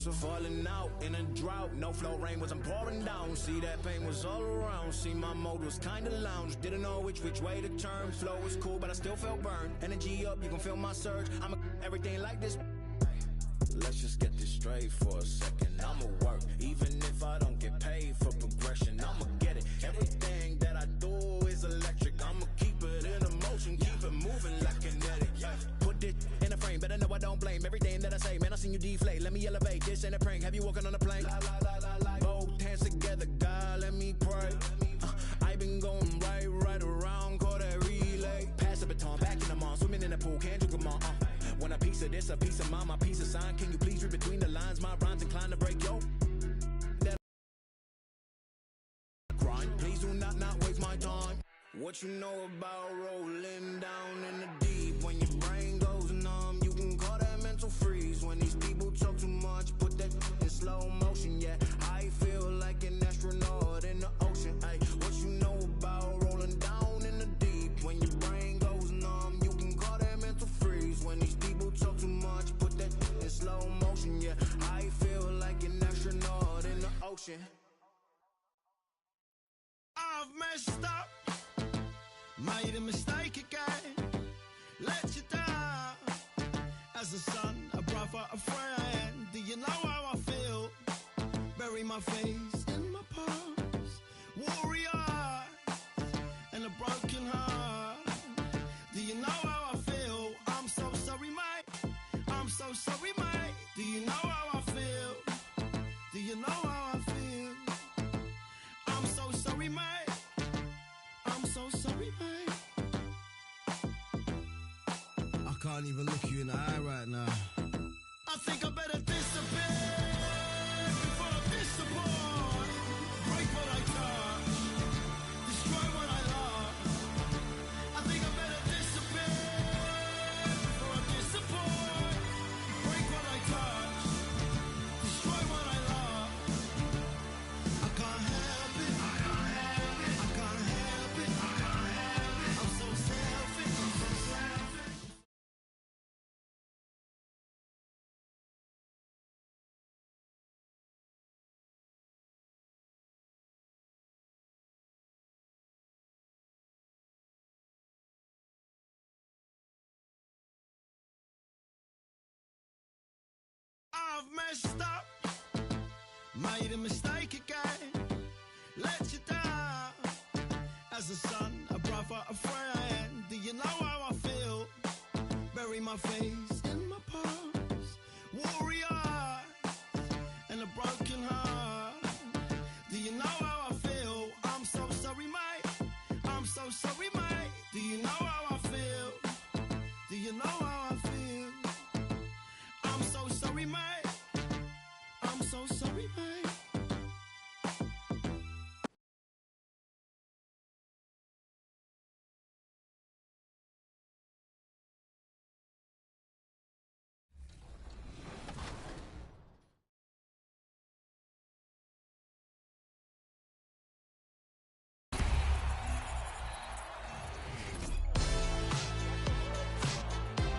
Falling out in a drought, no flow, rain wasn't pouring down. See, that pain was all around. See, my mode was kinda lounge. Didn't know which way to turn. Flow was cool, but I still felt burned. Energy up, you can feel my surge. I'm everything like this. Let's just get this straight for a second. I'ma work, even if I don't get paid for progression. I'ma get it. Everything that I do is electric. I'ma keep it in a motion, keep it moving like kinetic. Put it in a frame, better know I don't blame everything that I say. Man, I seen you deflate. Let me elevate. This ain't a prank. Have you walking on a plane? Both hands together, God, let me pray. I been going right around, call that relay. Pass the baton, back in the mall, swimming in the pool, can't drink them all. Want a piece of this, a piece of mine, my piece of sign. Can you please read between the lines? My rhymes inclined to break yo. Please do not waste my time. What you know about rolling down in the deep? When your brain goes numb, you can call that mental freeze. When these people talk too much, put that in slow motion. Yeah, I feel like an astronaut in the ocean. Ay, what you know about rolling down in the deep? When your brain goes numb, you can call that mental freeze. When these people talk too much, put that in slow motion. Yeah, I feel like an astronaut in the ocean. I've messed up, made a mistake again, let you down. As a son, a brother, a friend, do you know how I feel? Bury my face in my past, warrior, and a broken heart. Do you know how I feel? I'm so sorry, mate. I'm so sorry, mate. Do you know how I feel? Do you know how I feel? I'm so sorry, mate. I'm so sorry, mate. I can't even look you in the eye right now. I think I better disappear before I disappoint. Break what I touch, destroy what I love. I think I better disappear before I disappoint. Break what I touch, destroy what I love. I can't help it. I can't help it. I can't help it. I can't help it. I'm so selfish. I'm so selfish. I've messed up, made a mistake again, let you down. As a son, a brother, a friend, do you know how I feel? Bury my face in my past, warrior, and a broken heart. Do you know how I feel? I'm so sorry, mate. I'm so sorry, mate. Do you know how I feel? Do you know how I feel? I'm so sorry, mate. I'm so sorry, mate.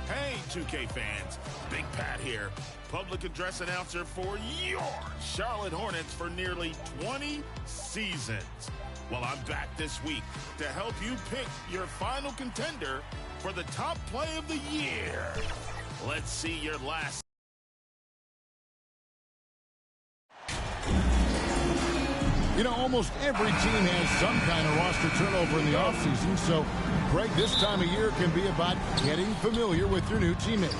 Hey, 2K fans, Big Pat here, public address announcer for your Charlotte Hornets for nearly 20 seasons. Well, I'm back this week to help you pick your final contender for the top play of the year. Let's see your last. You know, almost every team has some kind of roster turnover in the offseason, so, Greg, this time of year can be about getting familiar with your new teammates.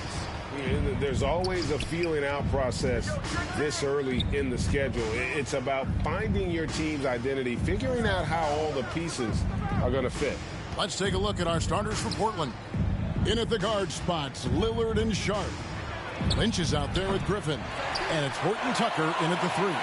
There's always a feeling out process this early in the schedule. It's about finding your team's identity, figuring out how all the pieces are going to fit. Let's take a look at our starters for Portland. In at the guard spots, Lillard and Sharp. Lynch is out there with Griffin. And it's Horton Tucker in at the 3.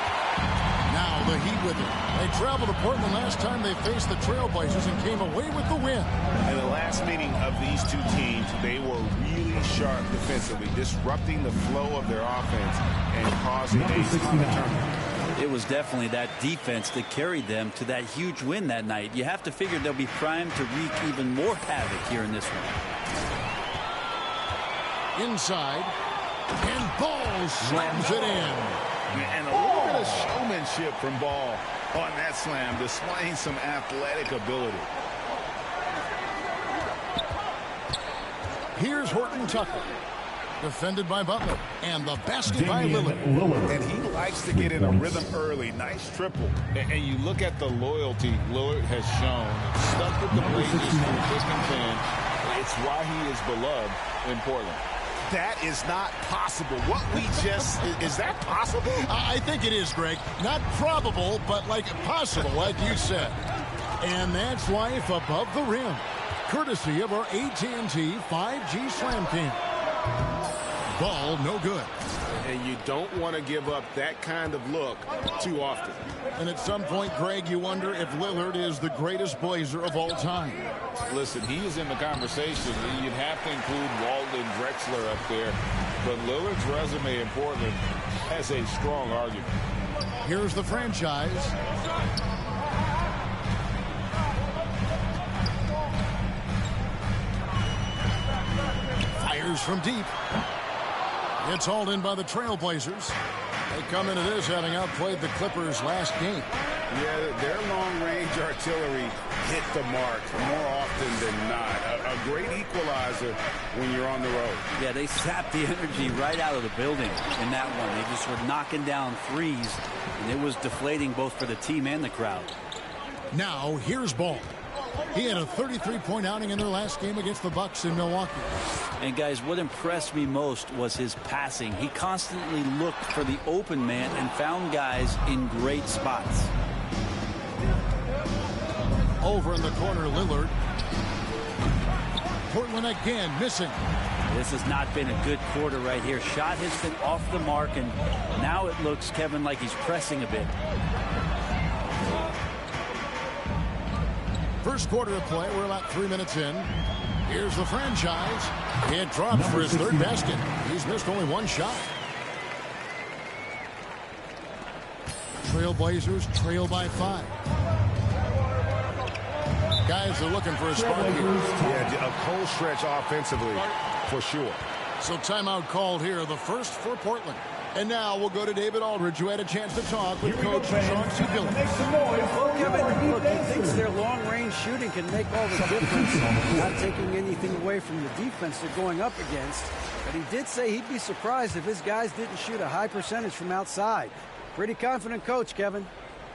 Now the Heat with it. They traveled to Portland last time they faced the Trailblazers and came away with the win. In the last meeting of these two teams, they were really sharp defensively, disrupting the flow of their offense and causing a ton of turnover. It was definitely that defense that carried them to that huge win that night. You have to figure they'll be primed to wreak even more havoc here in this one. Inside, And Ball slams it in. And a little bit of showmanship from Ball on that slam, displaying some athletic ability. Here's Horton Tucker. Defended by Butler. And the basket by Lillard. And he likes to get in a rhythm early. Nice triple. And you look at the loyalty Lillard has shown. Stuck with the Blazers through thick and thin. It's why he is beloved in Portland. That is not possible. What we just, is that possible? I think it is, Greg. Not probable, but like possible, like you said. And that's life above the rim. Courtesy of our AT&T 5G Slam Cam. Ball no good. And you don't want to give up that kind of look too often. And at some point, Greg, you wonder if Lillard is the greatest Blazer of all time. Listen, he is in the conversation. You'd have to include Walton Drexler up there. But Lillard's resume in Portland has a strong argument. Here's the franchise. Fires from deep. It's hauled in by the Trailblazers. They come into this having outplayed the Clippers last game. Yeah, their long-range artillery hit the mark more often than not. A great equalizer when you're on the road. Yeah, they sapped the energy right out of the building in that one. They just were knocking down threes, and it was deflating both for the team and the crowd. Now, here's Ball. He had a 33-point outing in their last game against the Bucks in Milwaukee. And guys, what impressed me most was his passing. He constantly looked for the open man and found guys in great spots. Over in the corner, Lillard. Portland again missing. This has not been a good quarter right here. Shot has been off the mark, and now it looks, Kevin, like he's pressing a bit. First quarter of play, we're about 3 minutes in. Here's the franchise. It drops for his third basket. He's missed only one shot. Trailblazers trail by 5. Guys are looking for a spark here. Yeah, a cold stretch offensively, for sure. So timeout called here, the first for Portland. And now we'll go to David Aldridge, who had a chance to talk with Coach Sean C. Gillis. Kevin, look, he thinks their long-range shooting can make all the difference, not taking anything away from the defense they're going up against. But he did say he'd be surprised if his guys didn't shoot a high percentage from outside. Pretty confident coach, Kevin.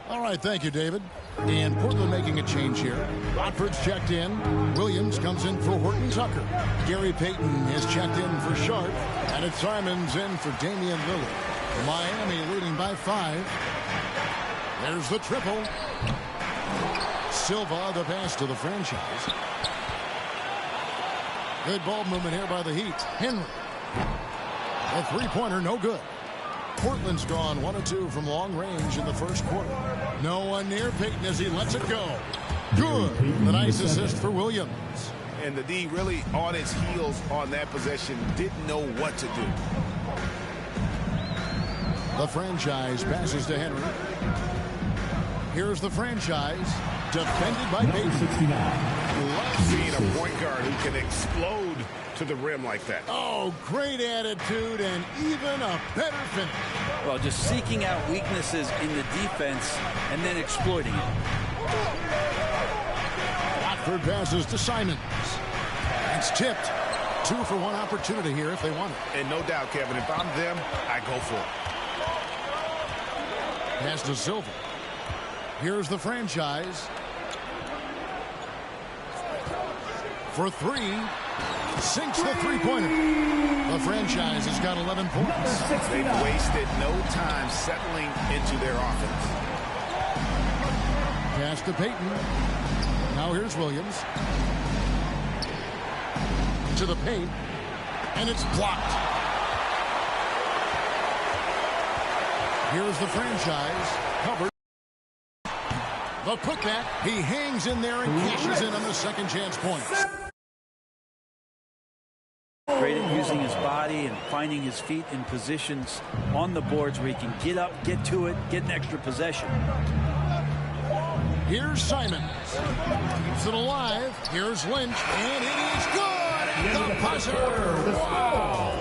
All right, thank you, David. And Portland making a change here. Watford's checked in. Williams comes in for Horton Tucker. Gary Payton has checked in for Sharp. And it's Simons in for Damian Lillard. Miami leading by 5. There's the triple. Silva, the pass to the franchise. Good ball movement here by the Heat. Henry. A three-pointer, no good. Portland's gone 1 of 2 from long range in the first quarter. No one near Payton as he lets it go. Good. The nice assist for Williams. And the D really on its heels on that possession, didn't know what to do. The franchise passes to Henry. Here's the franchise. Defended by Payton. Love seeing a point guard who can explode to the rim like that. Oh, great attitude and even a better finish. Well, just seeking out weaknesses in the defense and then exploiting it. Watford passes to Simons. It's tipped. 2 for 1 opportunity here if they want it. And no doubt, Kevin, if I'm them, I go for it. Pass to Silva. Here's the franchise. For 3. Sinks the three-pointer. The franchise has got 11 points. They've wasted no time settling into their offense. Pass to Payton. Now here's Williams. To the paint. And it's blocked. Here's the franchise. Covered. The putback. He hangs in there and cashes in on the second chance points. Great at using his body and finding his feet in positions on the boards where he can get up, get to it, get an extra possession. Here's Simons. Keeps it alive. Here's Lynch. And it is good. At the buzzer. Wow.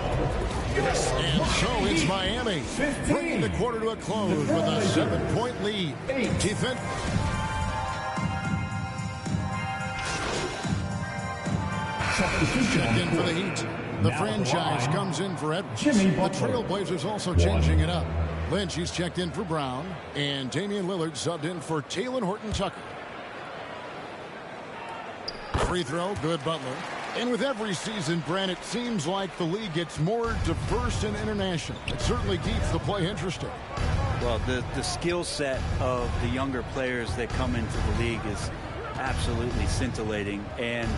And so it's Miami, bringing the quarter to a close with a 7-point lead. Defense. Checked in for the Heat. The franchise comes in for Edwards. The Trailblazers also changing it up. Lynch, he's checked in for Brown. And Damian Lillard subbed in for Talen Horton-Tucker. Free throw, good Butler. And with every season, Brent, it seems like the league gets more diverse and international. It certainly keeps the play interesting. Well, the skill set of the younger players that come into the league is absolutely scintillating. And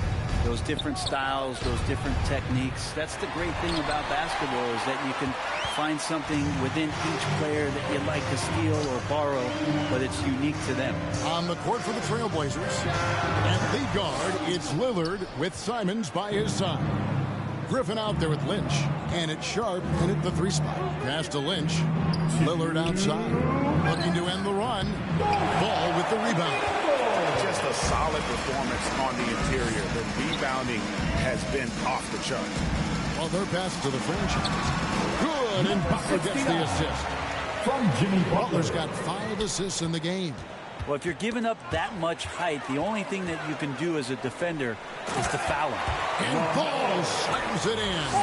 those different styles, those different techniques, that's the great thing about basketball, is that you can find something within each player that you'd like to steal or borrow, but it's unique to them. On the court for the Trailblazers, and lead guard, it's Lillard with Simons by his side. Griffin out there with Lynch, and it's Sharp in at the 3 spot. Pass to Lynch. Lillard outside, looking to end the run. Ball with the rebound. Just a solid performance on the interior. The rebounding has been off the chart. Well, their pass to the franchise. Good, and Butler gets the assist. From Jimmy Butler's got 5 assists in the game. Well, if you're giving up that much height, the only thing that you can do as a defender is to foul him. And Ball slams it in.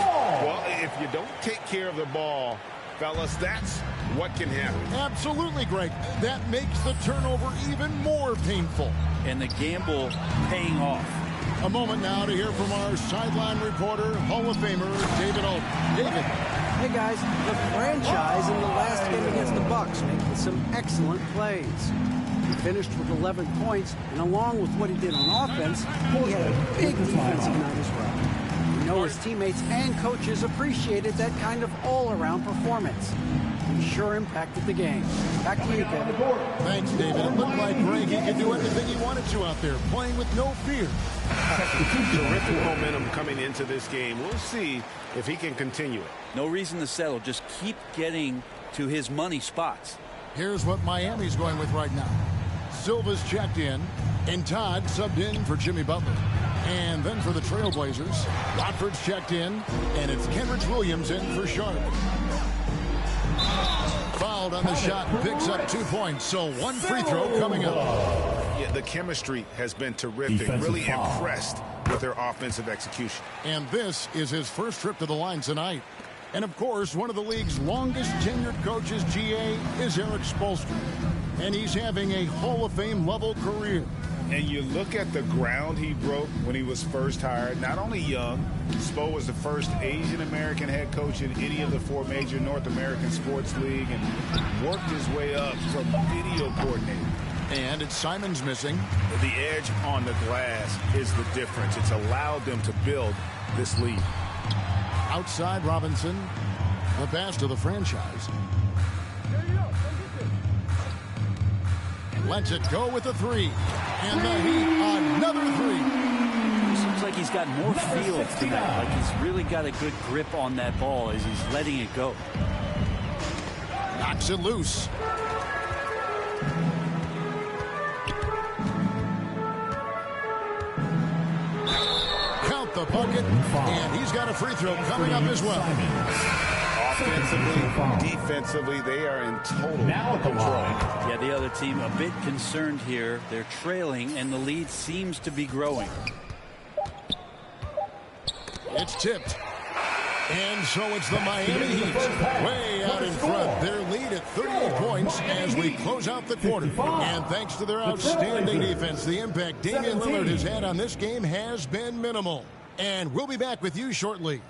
Well, if you don't take care of the ball, fellas, that's what can happen. Absolutely, Greg. That makes the turnover even more painful. And the gamble paying off. A moment now to hear from our sideline reporter, Hall of Famer David Alton. David. Hey guys, the franchise in the last game against the Bucks making some excellent plays. He finished with 11 points, and along with what he did on offense, he had a big defensive night as well. We know his teammates and coaches appreciated that kind of all-around performance. He sure impacted the game. Back to you, Kevin. Thanks, David. It looked like Greg, he could do anything he wanted to out there, playing with no fear. Terrific momentum coming into this game. We'll see if he can continue it. No reason to settle. Just keep getting to his money spots. Here's what Miami's going with right now. Silva's checked in, and Todd subbed in for Jimmy Butler. And then for the Trailblazers, Watford's checked in, and it's Kenrich Williams in for Sharp. Fouled on the shot, picks up 2 points, so 1 free throw coming up. Yeah, the chemistry has been terrific. Really impressed with their offensive execution. And this is his first trip to the line tonight. And of course, one of the league's longest tenured coaches, GA, is Eric Spoelstra. And he's having a Hall of Fame level career. And you look at the ground he broke when he was first hired. Not only young, Spo was the first Asian-American head coach in any of the 4 major North American sports league and worked his way up from video coordinator. And it's Simons missing. The edge on the glass is the difference. It's allowed them to build this lead. Outside Robinson, the pass to the franchise. Lets it go with a 3. And the Heat, another 3. Seems like he's got more feel tonight. Like he's really got a good grip on that ball as he's letting it go. Knocks it loose. Count the bucket, and he's got a free throw coming up as well. Offensively, defensively, they are in total control. Yeah, the other team a bit concerned here. They're trailing, and the lead seems to be growing. It's tipped. And so it's the Miami Heat way out in front. Their lead at 38 points as we close out the quarter. And thanks to their outstanding defense, the impact Damian Lillard has had on this game has been minimal. And we'll be back with you shortly.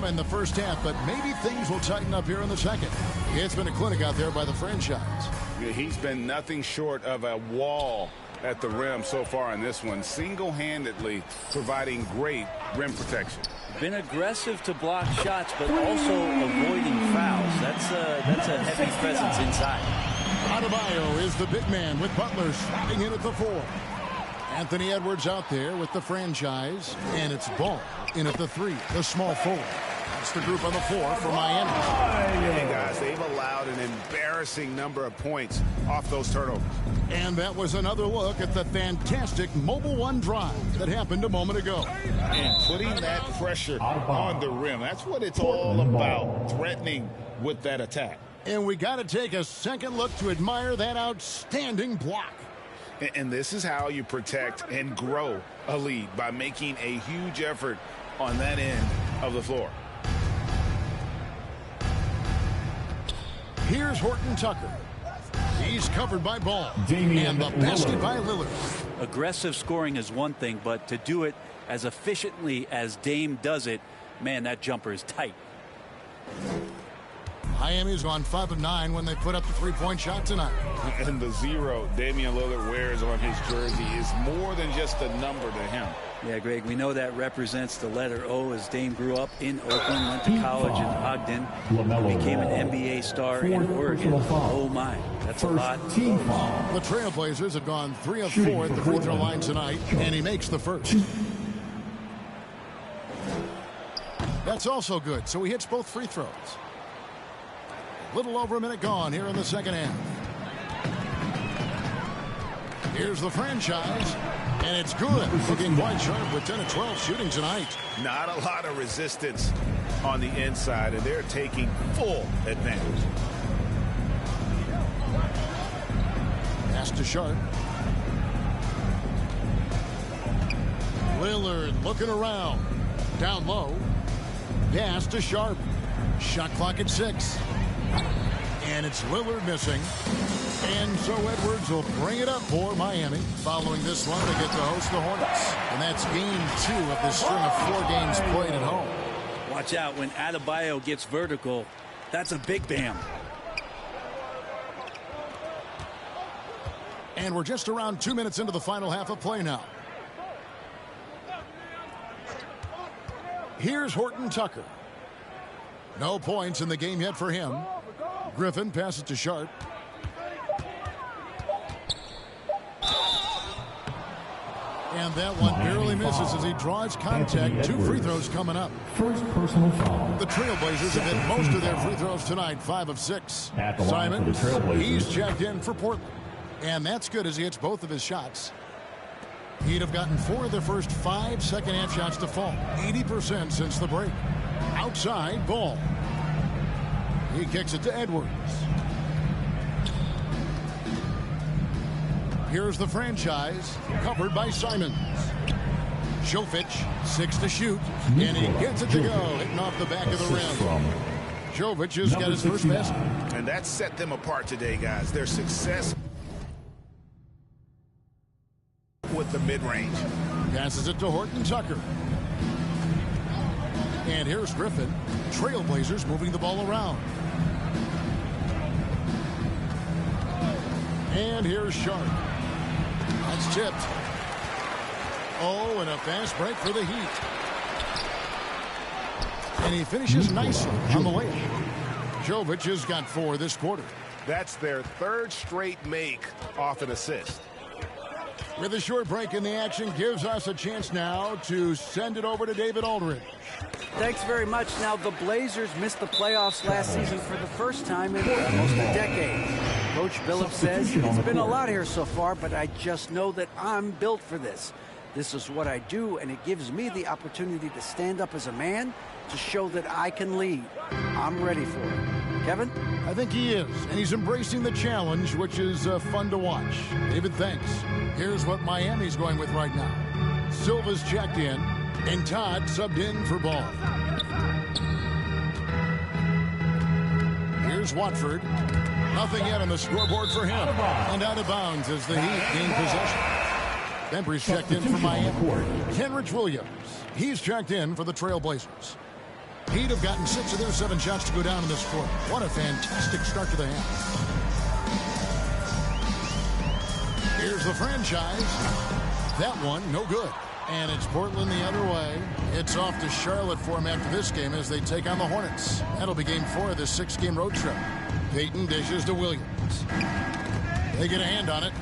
In the first half, but maybe things will tighten up here in the second. It's been a clinic out there by the franchise. Yeah, he's been nothing short of a wall at the rim so far in this one, single-handedly providing great rim protection. Been aggressive to block shots, but also avoiding fouls. That's a heavy presence inside. Adebayo is the big man with Butler sliding in at the 4. Anthony Edwards out there with the franchise, and it's Ball in at the 3, the small forward. That's the group on the floor for Miami. Hey, guys, they've allowed an embarrassing number of points off those turnovers. And that was another look at the fantastic Mobile One drive that happened a moment ago. And putting that pressure on the rim, that's what it's all about, threatening with that attack. And we got to take a second look to admire that outstanding block. And this is how you protect and grow a lead, by making a huge effort on that end of the floor. Here's Horton Tucker. He's covered by Ball. And the basket by Lillard. Aggressive scoring is one thing, but to do it as efficiently as Dame does it, man, that jumper is tight. Miami's gone 5 of 9 when they put up the three-point shot tonight. And the 0 Damian Lillard wears on his jersey is more than just a number to him. Yeah, Greg, we know that represents the letter O, as Dame grew up in Oakland, went to college in Ogden, became an NBA star in Oregon. Oh, my. That's a lot. The Trailblazers have gone 3 of 4 at the free throw line tonight, and he makes the first. That's also good, so he hits both free throws. A little over a minute gone here in the second half. Here's the franchise, and it's good. Looking quite sharp with 10 of 12 shooting tonight. Not a lot of resistance on the inside, and they're taking full advantage. Pass to Sharp. Lillard looking around. Down low. Pass to Sharp. Shot clock at 6. And it's Lillard missing. And so Edwards will bring it up for Miami. Following this one, they get to host the Hornets. And that's game 2 of this string of 4 games played at home. Watch out when Adebayo gets vertical. That's a big bam. And we're just around 2 minutes into the final half of play now. Here's Horton Tucker. No points in the game yet for him. Griffin passes to Sharp. And that one barely misses as he draws contact. 2 free throws coming up. First personal foul. The Trailblazers have hit most of their free throws tonight, 5 of 6. Simon, he's checked in for Portland. And that's good as he hits both of his shots. He'd have gotten 4 of the first 5 second-half shots to fall. 80% since the break. Outside, Ball. He kicks it to Edwards. Here's the franchise, covered by Simons. Jovic, 6 to shoot, and he gets it to go, hitting off the back of the rim. Jovic has got his first basket. And that set them apart today, guys. Their success with the mid-range. Passes it to Horton Tucker. And here's Griffin. Trailblazers moving the ball around. And here's Sharp. That's tipped. Oh, and a fast break for the Heat. And he finishes nicely on the layup. Jovic has got 4 this quarter. That's their 3rd straight make off an assist. With a short break in the action, gives us a chance now to send it over to David Aldridge. Thanks very much. Now, the Blazers missed the playoffs last season for the first time in almost a decade. Coach Billups says, it's been a lot here so far, but I just know that I'm built for this. This is what I do, and it gives me the opportunity to stand up as a man to show that I can lead. I'm ready for it. Kevin? I think he is, and he's embracing the challenge, which is fun to watch. David, thanks. Here's what Miami's going with right now. Silva's checked in, and Todd subbed in for Ball. Here's Watford. Nothing yet on the scoreboard for him. And out of bounds as the Heat gain possession. Bembry's checked in for Miami. Kenrich Williams. He's checked in for the Trailblazers. He'd have gotten 6 of their 7 shots to go down in this quarter. What a fantastic start to the half. Here's the franchise. That one, no good. And it's Portland the other way. It's off to Charlotte for them after this game as they take on the Hornets. That'll be game 4 of this 6-game road trip. Payton dishes to Williams. They get a hand on it.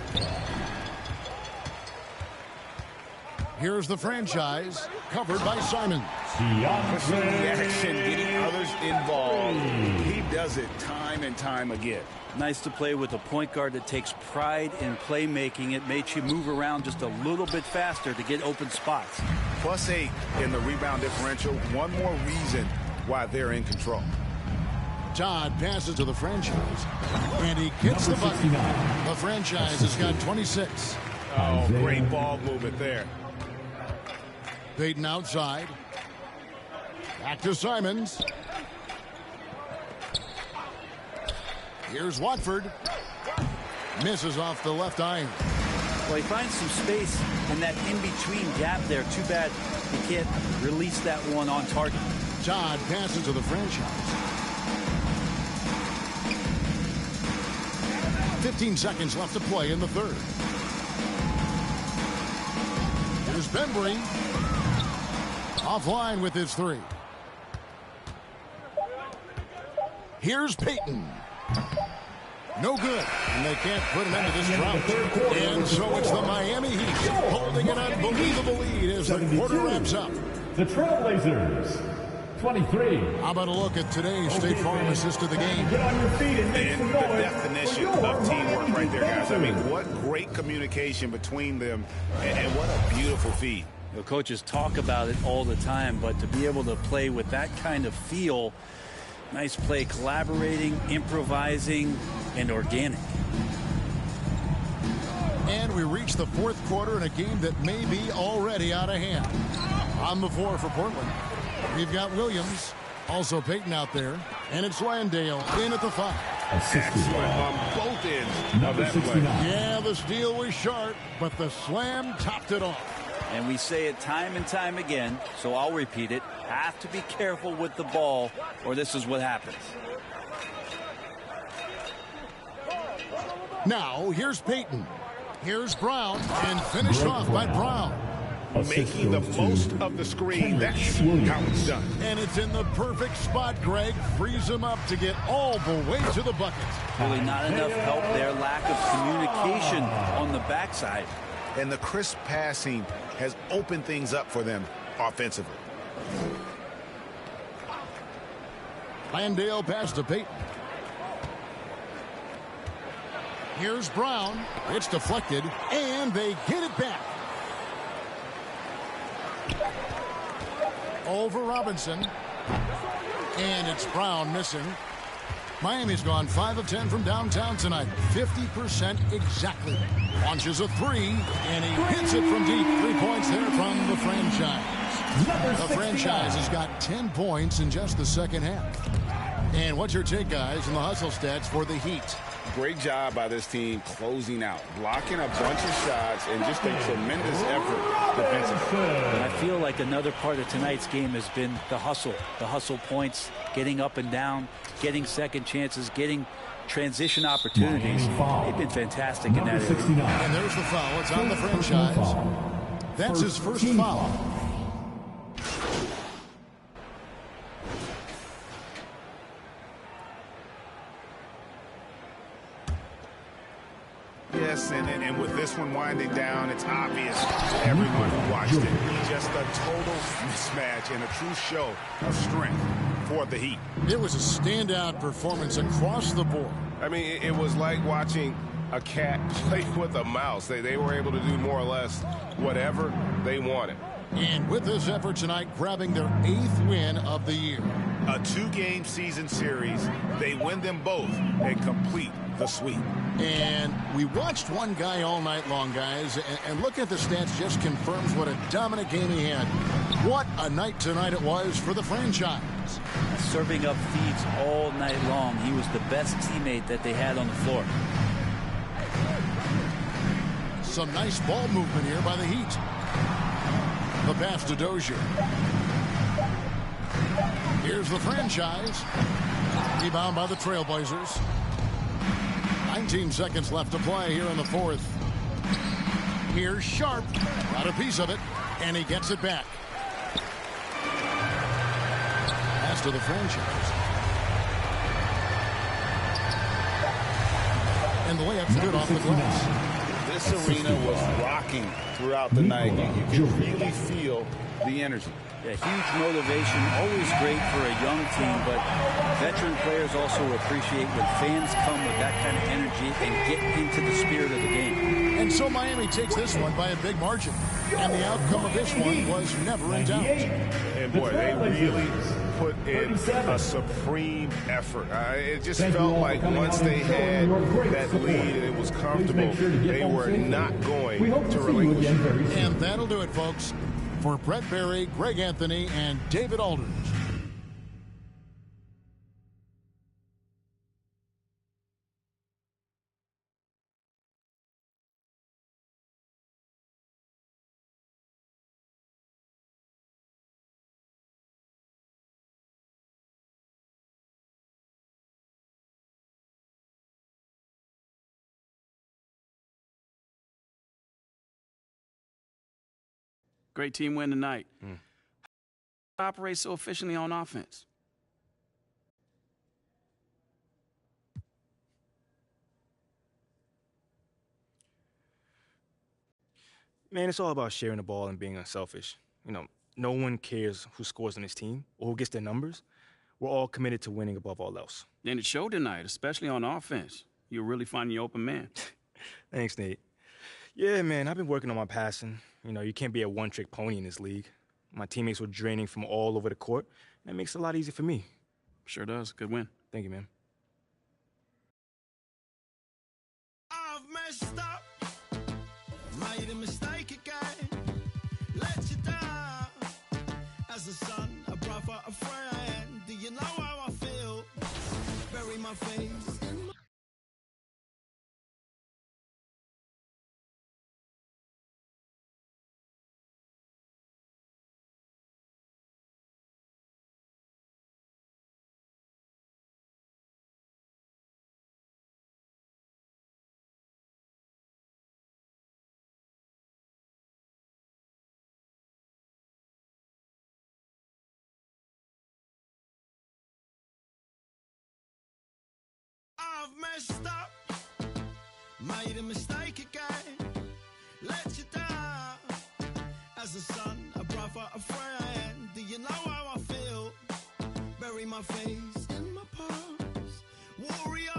Here's the franchise, covered by Simons. Pushing the action, getting others involved. He does it time and time again. Nice to play with a point guard that takes pride in playmaking. It makes you move around just a little bit faster to get open spots. +8 in the rebound differential. One more reason why they're in control. Todd passes to the franchise, and he gets the bucket. The franchise has got 26. Oh, great ball movement there. Payton outside. Back to Simons. Here's Watford. Misses off the left iron. Well, he finds some space in that in-between gap there. Too bad he can't release that one on target. Todd passes to the franchise. 15 seconds left to play in the third. Here's Bembry. Offline with his three. Here's Payton. No good, and they can't put an end to this drought. And so it's the Miami Heat holding an unbelievable lead as the quarter wraps up. The Trailblazers, 23. How about a look at today's State Farm assist to the game? Get on your feet and make some The noise. definition of teamwork right there, guys. I mean, what great communication between them, and what a beautiful feed. The coaches talk about it all the time, but to be able to play with that kind of feel, nice play, collaborating, improvising, and organic. And we reach the fourth quarter in a game that may be already out of hand. On the floor for Portland, we've got Williams, also Payton out there, and it's Landale in at the 5. Excellent on both ends of that play. Yeah, the steal was sharp, but the slam topped it off. And we say it time and time again, so I'll repeat it. Have to be careful with the ball, or this is what happens. Now, here's Payton. Here's Brown, and finished off by Brown. Making the most of the screen. That's how it's done. And it's in the perfect spot, Greg. Frees him up to get all the way to the bucket. Really not enough help there. Lack of communication on the backside. And the crisp passing has opened things up for them offensively. Landale pass to Payton. Here's Brown. It's deflected, and they get it back. Over Robinson. And it's Brown missing. Miami's gone 5 of 10 from downtown tonight. 50% exactly. Launches a three, and he hits it from deep. 3 points there from the franchise. The franchise has got 10 points in just the second half. And what's your take, guys, in the hustle stats for the Heat? Great job by this team closing out, blocking a bunch of shots, and just a tremendous effort defensively. And I feel like another part of tonight's game has been the hustle points, getting up and down, getting second chances, getting transition opportunities. They've been fantastic in that area. And there's the foul. It's on the franchise. That's his first foul. Yes, and with this one winding down, it's obvious to everyone who watched it. Just a total mismatch and a true show of strength for the Heat. It was a standout performance across the board. I mean, it was like watching a cat play with a mouse. They were able to do more or less whatever they wanted. And with this effort tonight, grabbing their 8th win of the year. A 2-game season series. They win them both and complete the sweep. And we watched one guy all night long, guys, and look at the stats, just confirms what a dominant game he had. What a night tonight it was for the franchise. Serving up feeds all night long. He was the best teammate that they had on the floor. Some nice ball movement here by the Heat. The pass to Dozier. Here's the franchise. Rebound by the Trailblazers. 19 seconds left to play here in the fourth. Here's Sharp. Got a piece of it, and he gets it back. Pass to the franchise. And the layup's good off the glass. This arena was rocking throughout the night. You could really feel the energy. Yeah, huge motivation, always great for a young team, but veteran players also appreciate when fans come with that kind of energy and get into the spirit of the game. And so Miami takes this one by a big margin. And the outcome of this one was never in doubt. And boy, they really put in a supreme effort. It just felt like once they had that lead and it was comfortable, they were not going to relinquish it. And that'll do it, folks. For Brett Berry, Greg Anthony, and David Aldridge. Great team win tonight. Operate so efficiently on offense. Man, it's all about sharing the ball and being unselfish. You know, no one cares who scores on his team or who gets their numbers. We're all committed to winning above all else. And it showed tonight, especially on offense. You're really finding your open man. Thanks, Nate. Yeah, man, I've been working on my passing. You know, you can't be a one-trick pony in this league. My teammates were draining from all over the court. That makes it a lot easier for me. Sure does. Good win. Thank you, man. I've messed up, made a mistake again, let you down. As a son, a brother, a friend, do you know how I feel? Bury my face in my... I've messed up, made a mistake again, let you down. As a son, a brother, a friend, do you know how I feel? Bury my face in my past, warrior,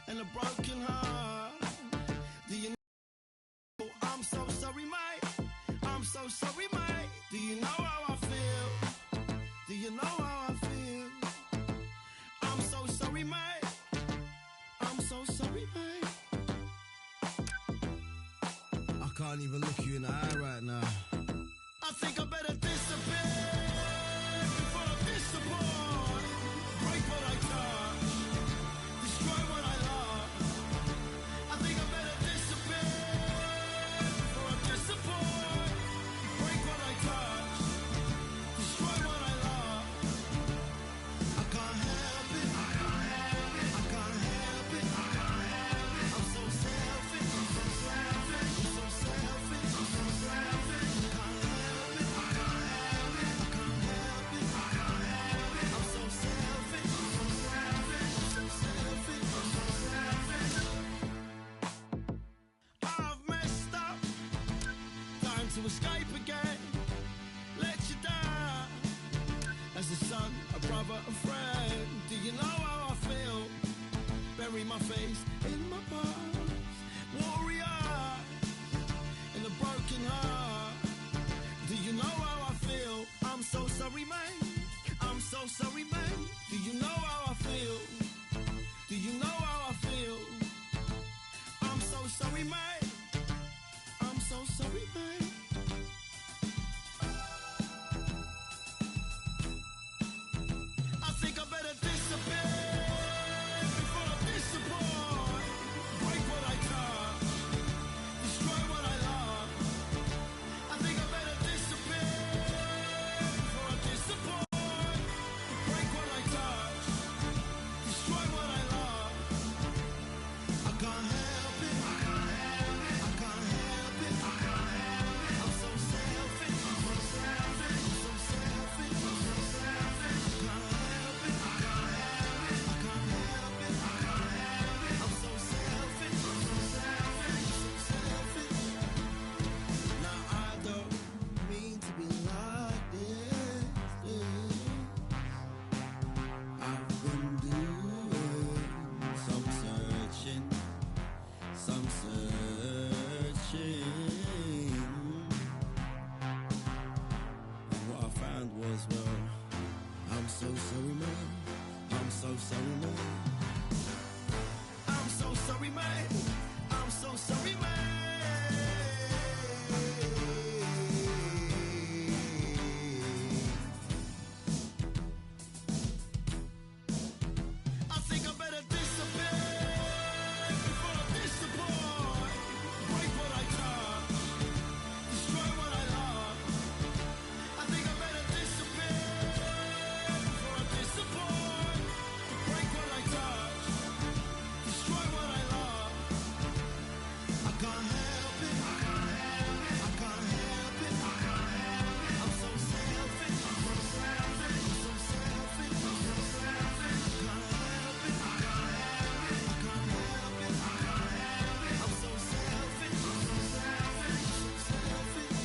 and a broken heart. Do you know I'm so sorry, mate? I'm so sorry, mate. Do you know how I feel? Do you know how I feel? I'm so sorry, mate. I'm so sorry, mate. I can't even look you in the eye right now. I think I better disappear before I disappoint. Break what I touch, destroy what I love. I think I better disappear before I disappoint. Break what I touch, destroy what I love. I can't help it. I can't help it. I can't help it. I can't help it. I'm so selfish. I'm so selfish. I'm so selfish. I'm so selfish. I can't help it. I can't help it. I can't help it. I can't help it. I'm so selfish. I'm so selfish. I'm so selfish. I'm so selfish. I've messed up. Time to escape again. Let you down. As a son, a brother, a friend, do you know how I feel? Bury my face in my past, warrior, in a broken heart. Do you know how I feel? I'm so sorry, man. I'm so sorry, man. Do you know how I feel? Do you know how I feel? I'm so sorry, man. I'm so sorry, man. I think I better disappear before I disappoint. Break what I touch, destroy what I love. I think I better disappear before I disappoint. so sorry, man. I'm so sorry, man. I'm so sorry, man. I'm so sorry, man. I think I better disappear before I disappoint. Break what I touch, destroy what I love. I think I better disappear before I disappoint. Break what I touch, destroy what I love. I can't help it. I can't help it. I can't help it. I can't help it. I'm so selfish. I'm so selfish. I'm so selfish. I'm so selfish. I can't help it. I can't help it. I can't help it. I can't help it. I'm so selfish. I'm so selfish. I'm so selfish.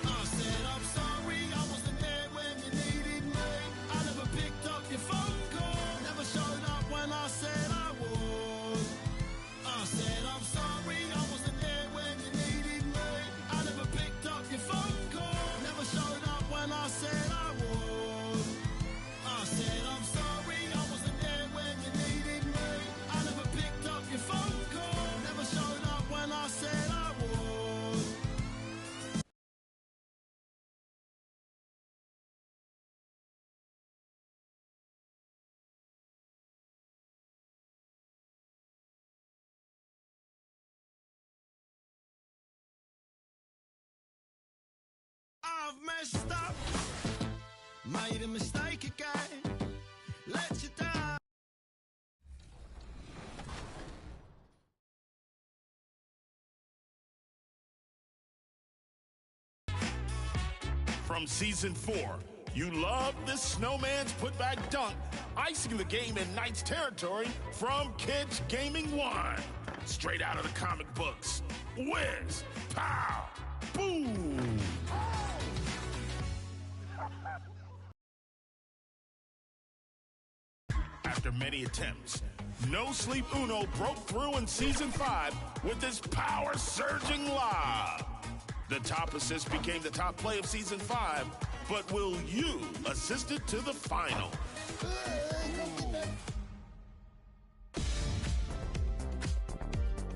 I said I'm sorry. I wasn't there when you needed me. I never picked up your phone call. Never showed up when I said I would. I said I'm sorry. I wasn't there when you needed me. I never picked up your phone call. Never showed up when I said I would. I said I'm sorry. I wasn't there when you needed me. I never picked up your phone call. Never showed up when I said I would. I've messed up, made a mistake again, let you down. From season 4, you love this snowman's putback dunk, icing the game in Knights territory from Kids Gaming 1. Straight out of the comic books. Whiz, pow, boom. After many attempts, No Sleep Uno broke through in season 5 with his power-surging lob. The top assist became the top play of season 5, but will you assist it to the final?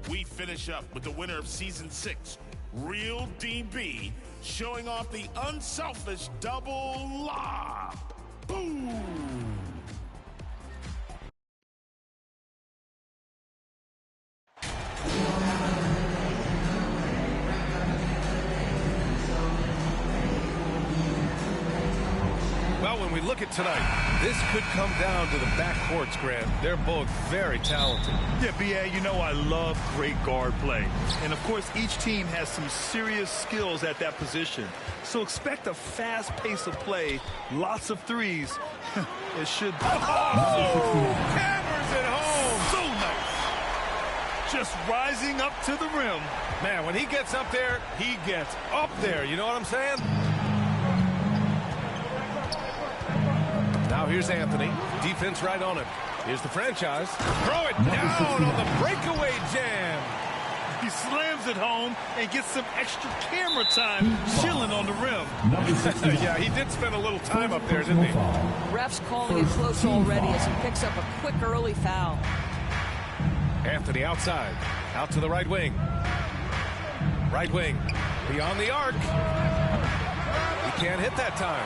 We finish up with the winner of season 6, Real DB, showing off the unselfish double lob. Boom! Well, when we look at tonight, this could come down to the backcourts, Grant. They're both very talented. Yeah, B.A., you know I love great guard play. And, of course, each team has some serious skills at that position. So expect a fast pace of play, lots of threes. It should be. Oh! Hammers it home! So nice. Just rising up to the rim. Man, when he gets up there, he gets up there. You know what I'm saying? Now here's Anthony. Defense right on him. Here's the franchise. Throw it down on the breakaway jam. He slams it home and gets some extra camera time chilling on the rim. Yeah, he did spend a little time up there, didn't he? Ref's calling it close already as he picks up a quick early foul. Anthony outside. Out to the right wing. Right wing. Beyond the arc. He can't hit that time.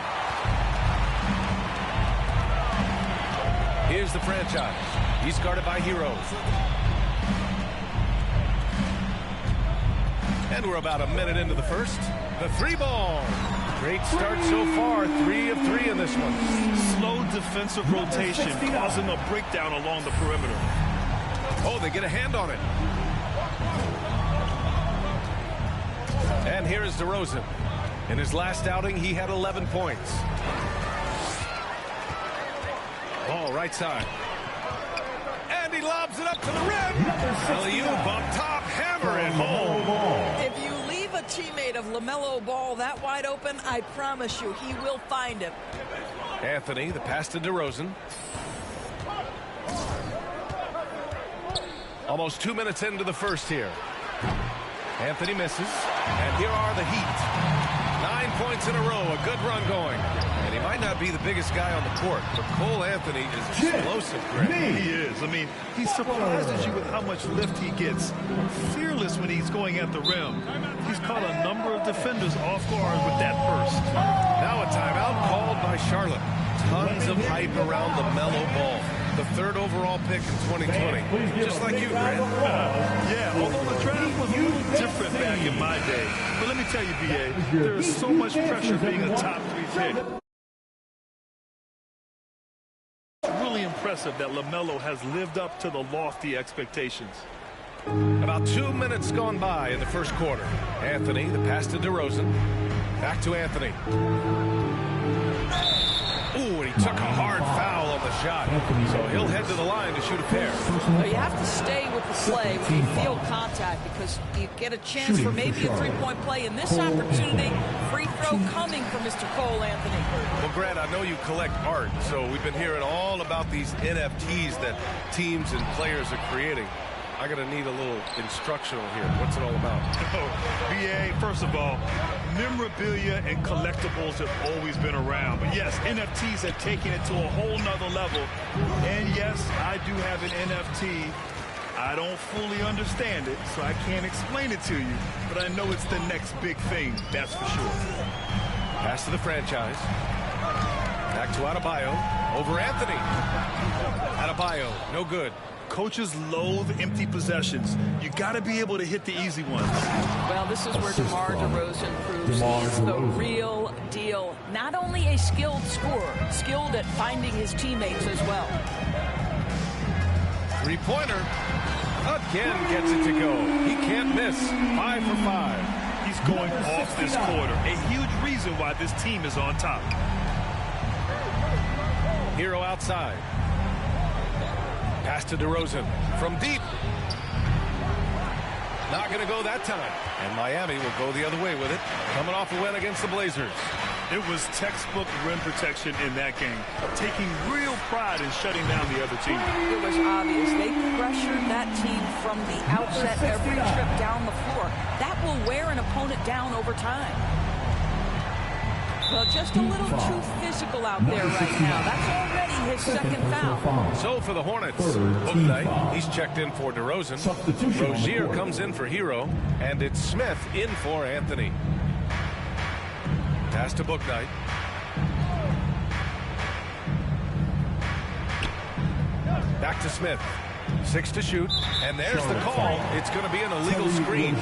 Here's the franchise. He's guarded by heroes. And we're about a minute into the first. The 3-ball. Great start so far. 3 of 3 in this one. Slow defensive rotation causing a breakdown along the perimeter. Oh, they get a hand on it. And here is DeRozan. In his last outing, he had 11 points. Ball right side. And he lobs it up to the rim. Alley-oop up top, hammer it home. If you leave a teammate of LaMelo Ball that wide open, I promise you he will find him. Anthony, the pass to DeRozan. Almost 2 minutes into the first here. Anthony misses. And here are the Heat. 9 points in a row. A good run going. And he might not be the biggest guy on the court, but Cole Anthony is explosive, Greg. He is. I mean, he surprises you with how much lift he gets. Fearless when he's going at the rim. He's caught a number of defenders off guard with that burst. Now a timeout called by Charlotte. Tons of hype around LaMelo Ball, the 3rd overall pick in 2020. Just like you, Grant. Yeah, although the draft was a little different back in my day. But let me tell you, B.A., there is so much pressure being a top 3 pick. It's really impressive that LaMelo has lived up to the lofty expectations. About 2 minutes gone by in the first quarter. Anthony, the pass to DeRozan. Back to Anthony. Ooh, and he took a hard foul on the shot. So he'll head to the line to shoot a pair. Well, you have to stay with the play when you feel contact because you get a chance for maybe a three-point play. In this opportunity, free throw coming for Mr. Cole Anthony. Well, Grant, I know you collect art, so we've been hearing all about these NFTs that teams and players are creating. I'm going to need a little instructional here. What's it all about? B.A., first of all, memorabilia and collectibles have always been around. But yes, NFTs have taken it to a whole nother level. And yes, I do have an NFT. I don't fully understand it, so I can't explain it to you. But I know it's the next big thing, that's for sure. Pass to the franchise. Back to Adebayo. Over Anthony. Adebayo, no good. Coaches loathe empty possessions. You got to be able to hit the easy ones. Well, this is where DeMar DeRozan proves he's the real deal. Not only a skilled scorer, skilled at finding his teammates as well. Three-pointer. Again gets it to go. He can't miss. 5 for 5. He's going off this quarter. A huge reason why this team is on top. Hero outside. Pass to DeRozan from deep. Not going to go that time. And Miami will go the other way with it. Coming off a win against the Blazers. It was textbook rim protection in that game. Taking real pride in shutting down the other team. It was obvious. They pressured that team from the outset every trip down the floor. That will wear an opponent down over time. Well, just a little too physical out there right now. That's already his second foul. So for the Hornets, Bouknight, he's checked in for DeRozan. Rozier comes in for Hero, and it's Smith in for Anthony. Pass to Bouknight. Back to Smith. 6 to shoot, and there's the call. It's going to be an illegal screen.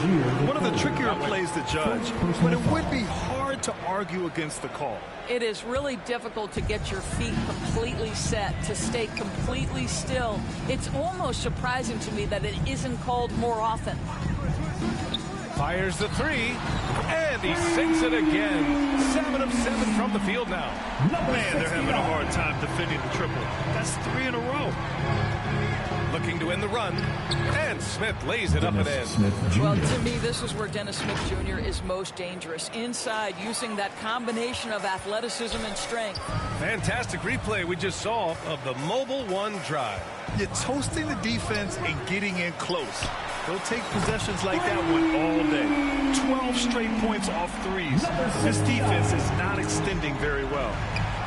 One of the trickier plays to judge, but it would be hard to argue against the call. It is really difficult to get your feet completely set, to stay completely still. It's almost surprising to me that it isn't called more often. Fires the 3, and he sinks it again. 7 of 7 from the field now. Man, they're having a hard time defending the triple. That's 3 in a row. Looking to end the run, and Smith lays it up and in. Well, to me, this is where Dennis Smith Jr. is most dangerous. Inside, using that combination of athleticism and strength. Fantastic replay we just saw of the Mobile One drive. You're toasting the defense and getting in close. They'll take possessions like that one all day. 12 straight points off threes. This defense is not extending very well.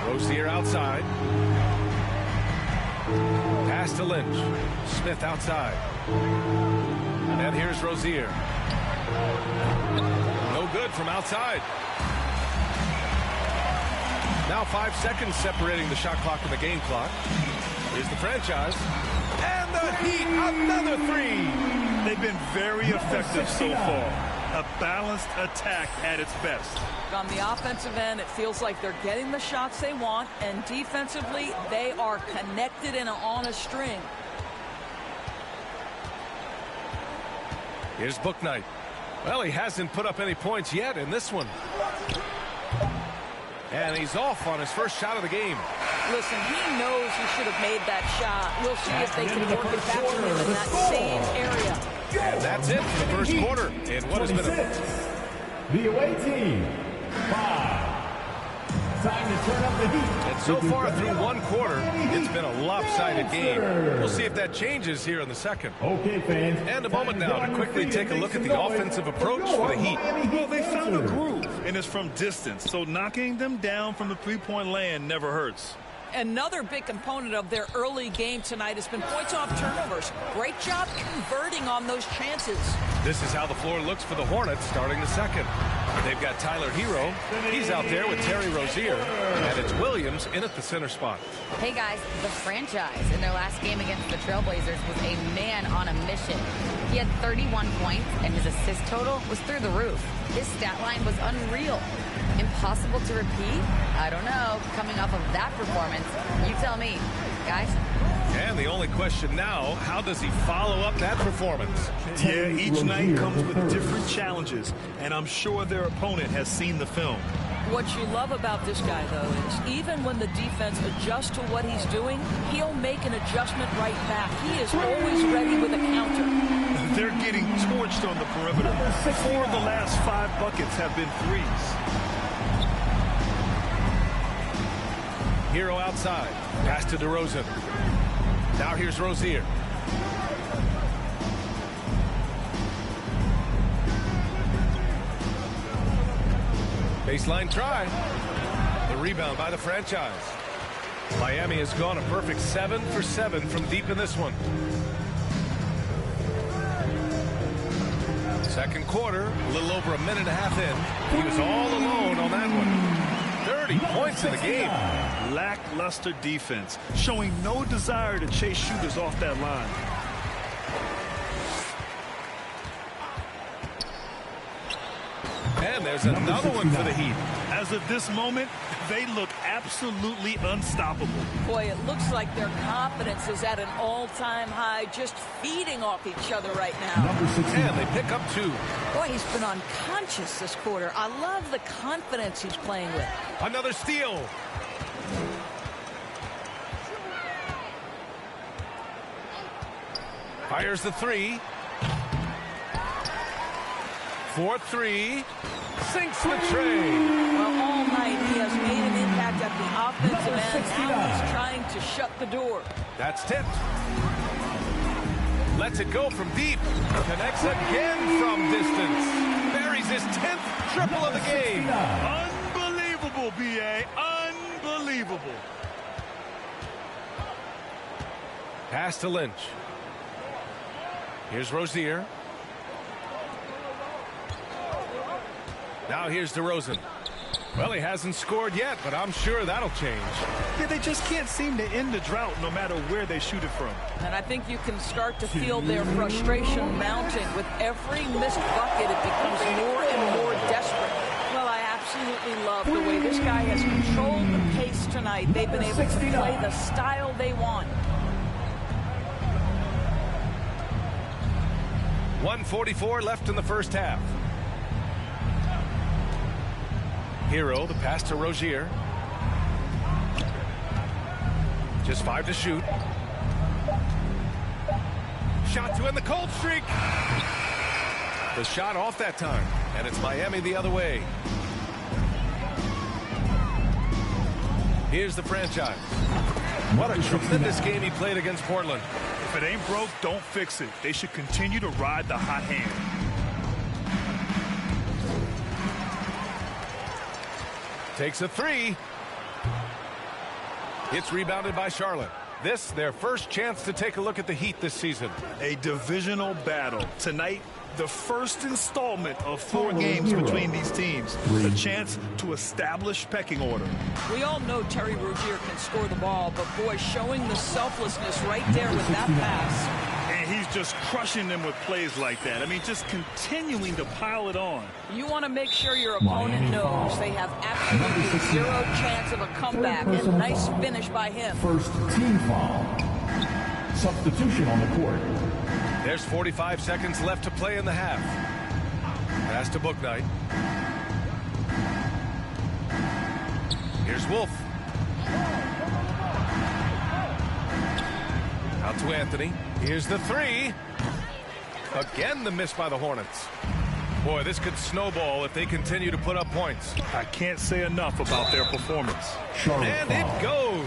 Rozier outside. Pass to Lynch. Smith outside. And here's Rozier. No good from outside. Now 5 seconds separating the shot clock and the game clock. Here's the franchise. And the Heat, another 3. They've been very effective so far. A balanced attack at its best. On the offensive end, it feels like they're getting the shots they want, and defensively, they are connected and on a string. Here's Bouknight. Well, he hasn't put up any points yet in this one. And he's off on his first shot of the game. Listen, he knows he should have made that shot. We'll see if they can work it back to him in that same area. And that's it for the first quarter. And what has been the away team, 5. Time to turn up the heat. And so far through one quarter, it's been a lopsided game. We'll see if that changes here in the second. Okay, fans. And a moment now to quickly take a look at the offensive approach for the Heat. Well, they found a groove, and it's from distance. So knocking them down from the three-point land never hurts. Another big component of their early game tonight has been points off turnovers. Great job converting on those chances. This is how the floor looks for the Hornets starting the second. They've got Tyler Hero. He's out there with Terry Rozier. And it's Williams in at the center spot. Hey, guys, the franchise in their last game against the Trailblazers was a man on a mission. He had 31 points, and his assist total was through the roof. His stat line was unreal. Impossible to repeat? I don't know. Coming off of that performance, you tell me. Guys? And the only question now, how does he follow up that performance? Yeah, each night comes with different challenges, and I'm sure their opponent has seen the film. What you love about this guy, though, is even when the defense adjusts to what he's doing, he'll make an adjustment right back. He is always ready with a counter. They're getting torched on the perimeter. 4 of the last 5 buckets have been threes. Hero outside. Pass to DeRozan. Now here's Rozier. Baseline try. The rebound by the franchise. Miami has gone a perfect 7 for 7 from deep in this one. Second quarter, a little over a minute and a half in. He was all alone on that one. 30 points in the game. Lackluster defense, showing no desire to chase shooters off that line. And there's another one for the Heat. As of this moment, they look absolutely unstoppable. Boy, it looks like their confidence is at an all-time high, just feeding off each other right now. And they pick up 2. Boy, he's been unconscious this quarter. I love the confidence he's playing with. Another steal. Fires the 3. 4-3. Sinks the tray. Well, all night he has made an impact at the offensive end. Now he's trying to shut the door. That's tipped. Lets it go from deep. Connects again from distance. Buries his 10th triple of the game. Unbelievable, B.A. Unbelievable. Pass to Lynch. Here's Rozier. Now here's DeRozan. Well, he hasn't scored yet, but I'm sure that'll change. Yeah, they just can't seem to end the drought no matter where they shoot it from. And I think you can start to feel their frustration mounting. With every missed bucket, it becomes more and more desperate. Well, I absolutely love the way this guy has controlled the pace tonight. They've been able to play the style they want. 1:44 left in the first half. Hero, the pass to Rozier. Just 5 to shoot. Shot to end the cold streak. The shot off that time, and it's Miami the other way. Here's the franchise. What a tremendous game he played against Portland. If it ain't broke, don't fix it. They should continue to ride the hot hand. Takes a 3. It's rebounded by Charlotte. This, their first chance to take a look at the Heat this season. A divisional battle. Tonight, the first installment of 4 games between these teams. A chance to establish pecking order. We all know Terry Rozier can score the ball, but boy, showing the selflessness right there with that pass. And he's just crushing them with plays like that. I mean, just continuing to pile it on. You want to make sure your opponent knows they have absolutely 0 chance of a comeback. And nice finish by him. First team foul. Substitution on the court. There's 45 seconds left to play in the half. Pass to Bouknight. Here's Wolf. Out to Anthony. Here's the 3. Again, the miss by the Hornets. Boy, this could snowball if they continue to put up points. I can't say enough about their performance. And it goes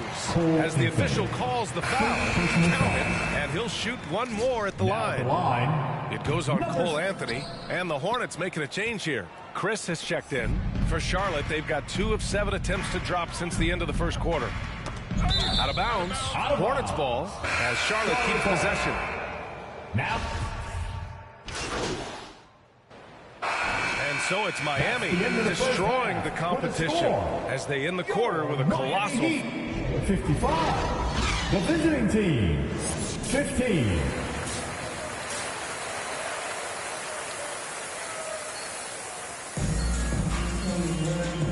as the official calls the foul. Count it, and he'll shoot one more at the line. It goes on Cole Anthony, and the Hornets making a change here. Chris has checked in. For Charlotte, they've got 2 of 7 attempts to drop since the end of the first quarter. Out of bounds, Hornets ball as Charlotte keeps possession. Now. And so it's Miami destroying the competition as they end the quarter with a colossal 55. The visiting team, 15.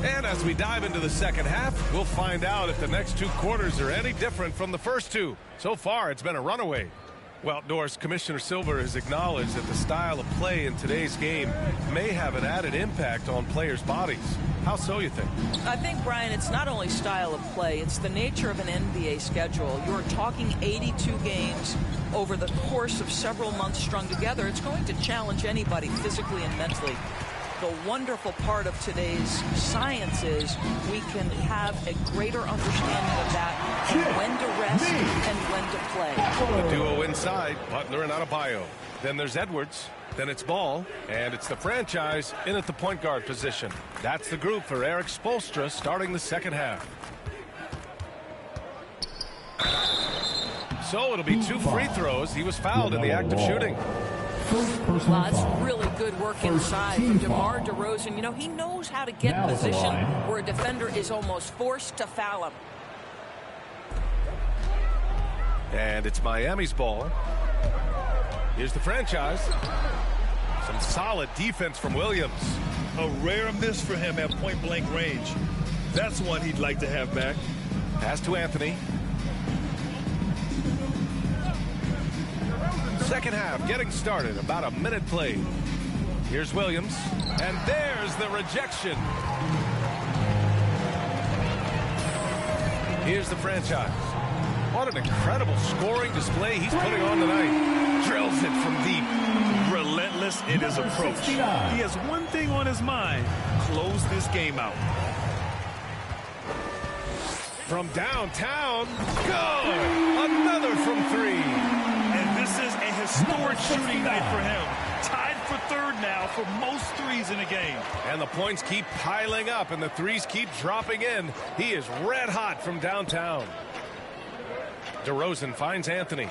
And as we dive into the second half, we'll find out if the next 2 quarters are any different from the first 2. So far, it's been a runaway. Well, Doris, Commissioner Silver has acknowledged that the style of play in today's game may have an added impact on players' bodies. How so, you think? I think, Brian, it's not only style of play, it's the nature of an NBA schedule. You're talking 82 games over the course of several months strung together. It's going to challenge anybody physically and mentally. The wonderful part of today's science is we can have a greater understanding of that and when to rest and when to play. The duo inside, Butler and Adebayo. Then there's Edwards. Then it's Ball. And it's the franchise in at the point guard position. That's the group for Eric Spoelstra starting the second half. So it'll be 2 free throws. He was fouled in the act of shooting. Well, that's really good work inside from DeMar DeRozan. You know, he knows how to get in position where a defender is almost forced to foul him. And it's Miami's ball. Here's the franchise. Some solid defense from Williams. A rare miss for him at point-blank range. That's one he'd like to have back. Pass to Anthony. Second half getting started, about a minute played. Here's Williams, and there's the rejection. Here's the franchise. What an incredible scoring display he's putting on tonight. Drills it from deep. Relentless in his approach. He has one thing on his mind: close this game out. From downtown, good! Another from 3. This is a historic shooting night for him. Tied for 3rd now for most threes in a game. And the points keep piling up and the threes keep dropping in. He is red hot from downtown. DeRozan finds Anthony.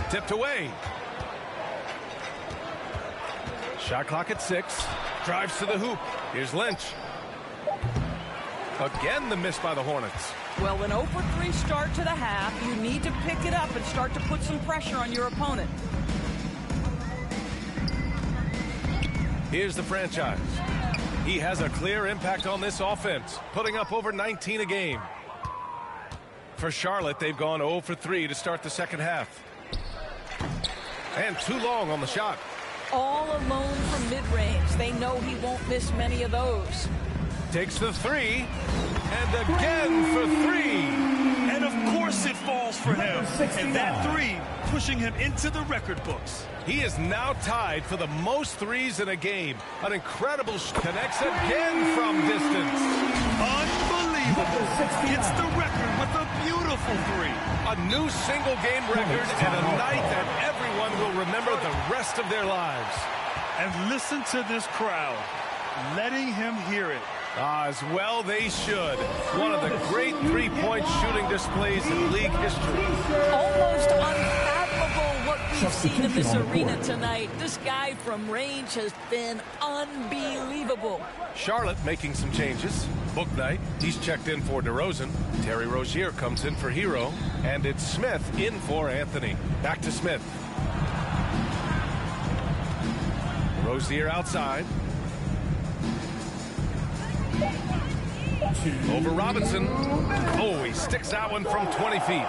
Tipped away. Shot clock at 6. Drives to the hoop. Here's Lynch. Again, the miss by the Hornets. Well, an 0-for-3 start to the half. You need to pick it up and start to put some pressure on your opponent. Here's the franchise. He has a clear impact on this offense, putting up over 19 a game. For Charlotte, they've gone 0-for-3 to start the second half. And too long on the shot. All alone from mid-range. They know he won't miss many of those. Takes the 3, and again for 3. And of course it falls for him. And that 3 pushing him into the record books. He is now tied for the most threes in a game. An incredible connects again from distance. Unbelievable. Gets the record with a beautiful 3. A new single-game record and a night that everyone will remember the rest of their lives. And listen to this crowd, letting him hear it. As well they should. One of the great three-point shooting displays in league history. Almost unfathomable what we've seen in this arena tonight. This guy from range has been unbelievable. Charlotte making some changes. Book night, he's checked in for DeRozan. Terry Rozier comes in for Hero. And it's Smith in for Anthony. Back to Smith. Rozier outside. Over Robinson. Oh, he sticks that one from 20 feet.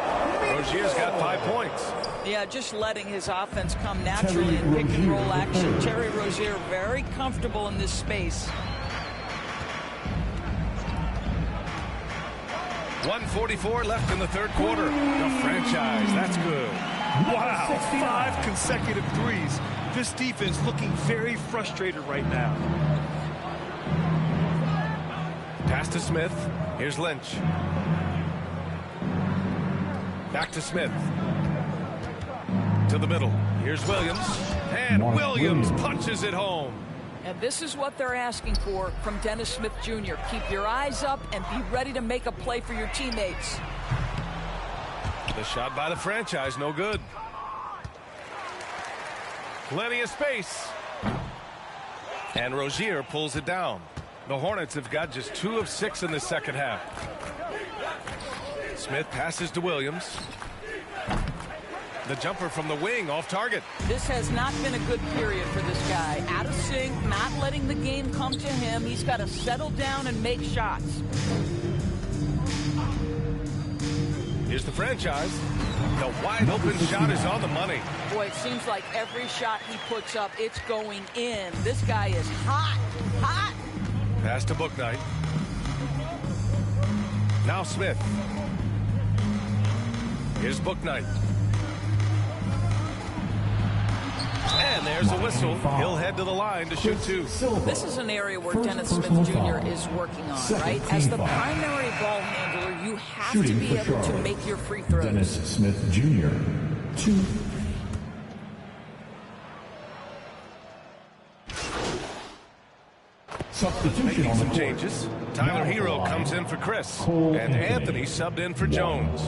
Rozier's got 5 points. Yeah, just letting his offense come naturally in pick and roll action. Terry Rozier very comfortable in this space. 1:44 left in the third quarter. The franchise, that's good. Wow, 5 consecutive threes. This defense looking very frustrated right now. Pass to Smith. Here's Lynch. Back to Smith. To the middle. Here's Williams. And Williams punches it home. And this is what they're asking for from Dennis Smith Jr. Keep your eyes up and be ready to make a play for your teammates. The shot by the franchise, no good. Plenty of space. And Rozier pulls it down. The Hornets have got just 2 of 6 in the second half. Smith passes to Williams. The jumper from the wing off target. This has not been a good period for this guy. Out of sync, not letting the game come to him. He's got to settle down and make shots. Here's the franchise. The wide open shot is on the money. Boy, it seems like every shot he puts up, it's going in. This guy is hot, hot. Pass to Bouknight. Now Smith. Here's Bouknight. And there's a whistle. He'll head to the line to shoot 2. This is an area where Dennis Smith Jr. is working on, right? As the primary ball handler, you have to be able to make your free throws. Dennis Smith Jr. 2. Substitution on the some changes. Tyler Hero comes in for Chris. And Anthony subbed in for Jones.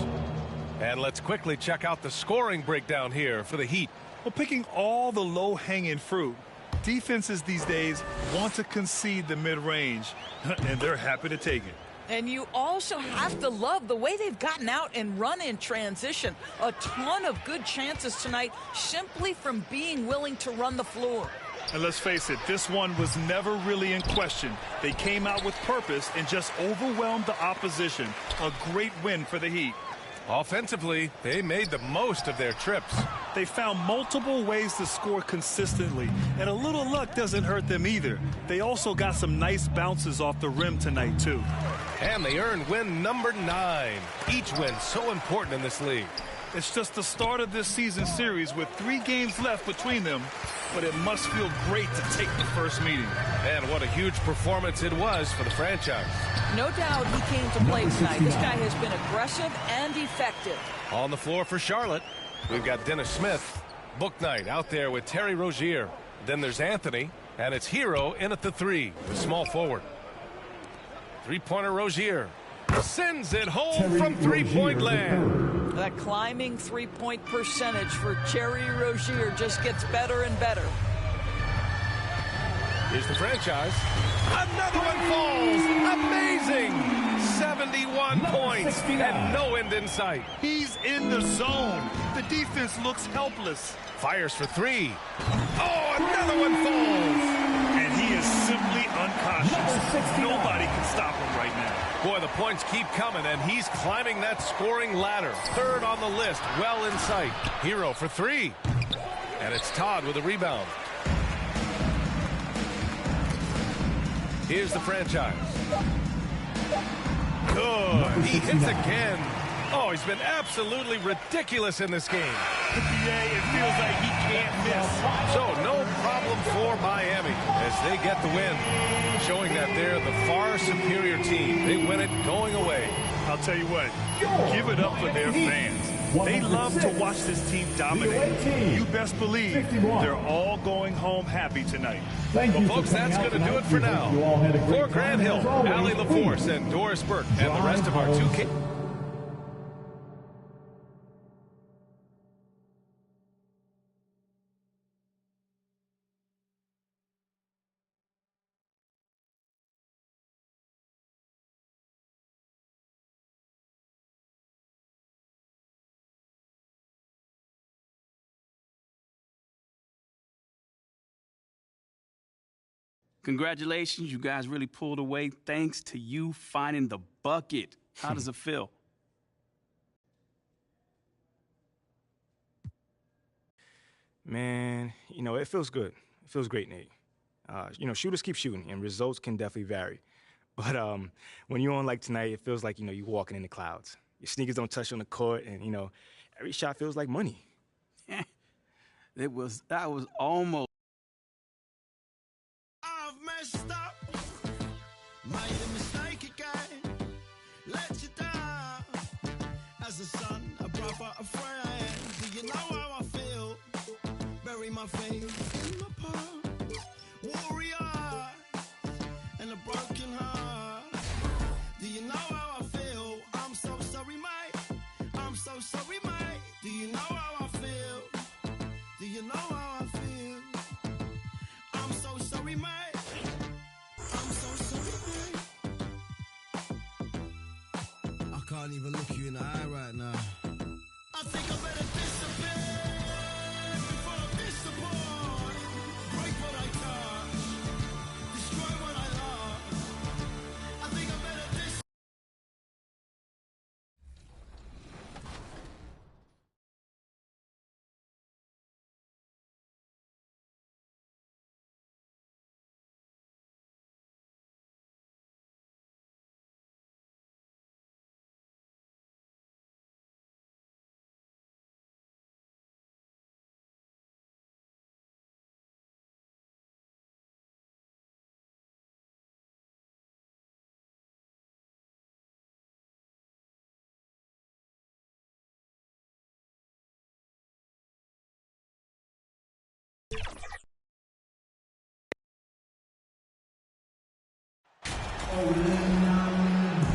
And let's quickly check out the scoring breakdown here for the Heat. Well, picking all the low-hanging fruit, defenses these days want to concede the mid-range, and they're happy to take it. And you also have to love the way they've gotten out and run in transition. A ton of good chances tonight simply from being willing to run the floor. And let's face it, this one was never really in question. They came out with purpose and just overwhelmed the opposition. A great win for the Heat. Offensively, they made the most of their trips. They found multiple ways to score consistently, and a little luck doesn't hurt them either. They also got some nice bounces off the rim tonight, too. And they earned win number 9. Each win so important in this league. It's just the start of this season series with 3 games left between them, but it must feel great to take the first meeting. And what a huge performance it was for the franchise. No doubt he came to play tonight. This guy has been aggressive and effective. On the floor for Charlotte, we've got Dennis Smith, Bouknight out there with Terry Rozier. Then there's Anthony, and it's Hero in at the 3, the small forward. Three-pointer Rozier sends it home from three-point land. That climbing three-point percentage for Terry Rozier just gets better and better. Here's the franchise. Another one falls. Amazing. 71 points and no end in sight. He's in the zone. The defense looks helpless. Fires for 3. Oh, another one falls. And he is simply unconscious. Nobody can stop him right now. Boy, the points keep coming, and he's climbing that scoring ladder. 3rd on the list, well in sight. Hero for 3. And it's Todd with a rebound. Here's the franchise. Good. He hits again. Oh, he's been absolutely ridiculous in this game. Yeah, it feels like he can't miss. So no problem for Miami as they get the win, showing that they're the far superior team. They win it going away. I'll tell you what, give it up for their fans. They love to watch this team dominate. You best believe they're all going home happy tonight. Well, folks, that's going to do it for now. For Grant Hill, Allie LaForce, and Doris Burke, and the rest of our 2K. Congratulations, you guys really pulled away thanks to you finding the bucket. How does it feel? Man, it feels good. It feels great, Nate. Shooters keep shooting, and results can definitely vary. But when you're on like tonight, it feels like, you're walking in the clouds. Your sneakers don't touch on the court, and, every shot feels like money. That was almost. I've messed up, made a mistake again, let you down. As a son, a brother, a friend, do you know how I feel? Bury my faith in my past, warrior, and a broken heart. Do you know how I feel? I'm so sorry, mate. I'm so sorry, mate. Do you know how I feel? Do you know how I feel? I'm so sorry, mate. I'm so sorry, mate. I can't even look you in the eye right now. I think I better disappear before I disappoint. Break what I touch, destroy what I love. I think I better disappear.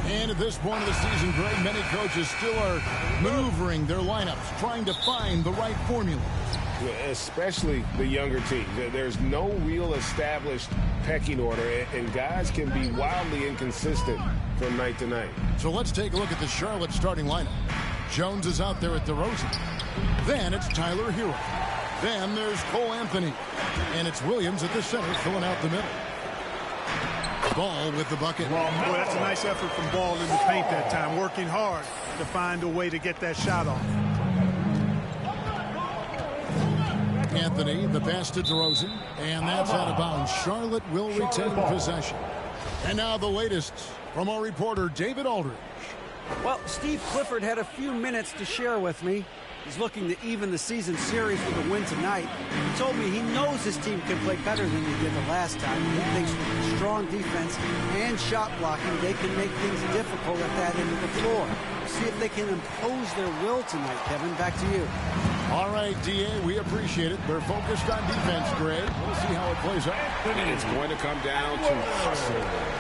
And at this point of the season, Greg, many coaches still are maneuvering their lineups, trying to find the right formula. Especially the younger team. There's no real established pecking order, and guys can be wildly inconsistent from night to night. So let's take a look at the Charlotte starting lineup. Jones is out there at DeRozan. Then it's Tyler Hero. Then there's Cole Anthony. And it's Williams at the center filling out the middle. Ball with the bucket. Well, boy, that's a nice effort from Ball in the paint that time, working hard to find a way to get that shot off. Anthony, the pass to DeRozan, and that's out of bounds. Charlotte will retain possession. And now the latest from our reporter, David Aldridge. Well, Steve Clifford had a few minutes to share with me. He's looking to even the season series with a win tonight. He told me he knows his team can play better than they did the last time. He thinks with strong defense and shot blocking, they can make things difficult at that end of the floor. See if they can impose their will tonight, Kevin. Back to you. All right, D.A., we appreciate it. They're focused on defense, Greg. We'll see how it plays out. It's going to come down to hustle.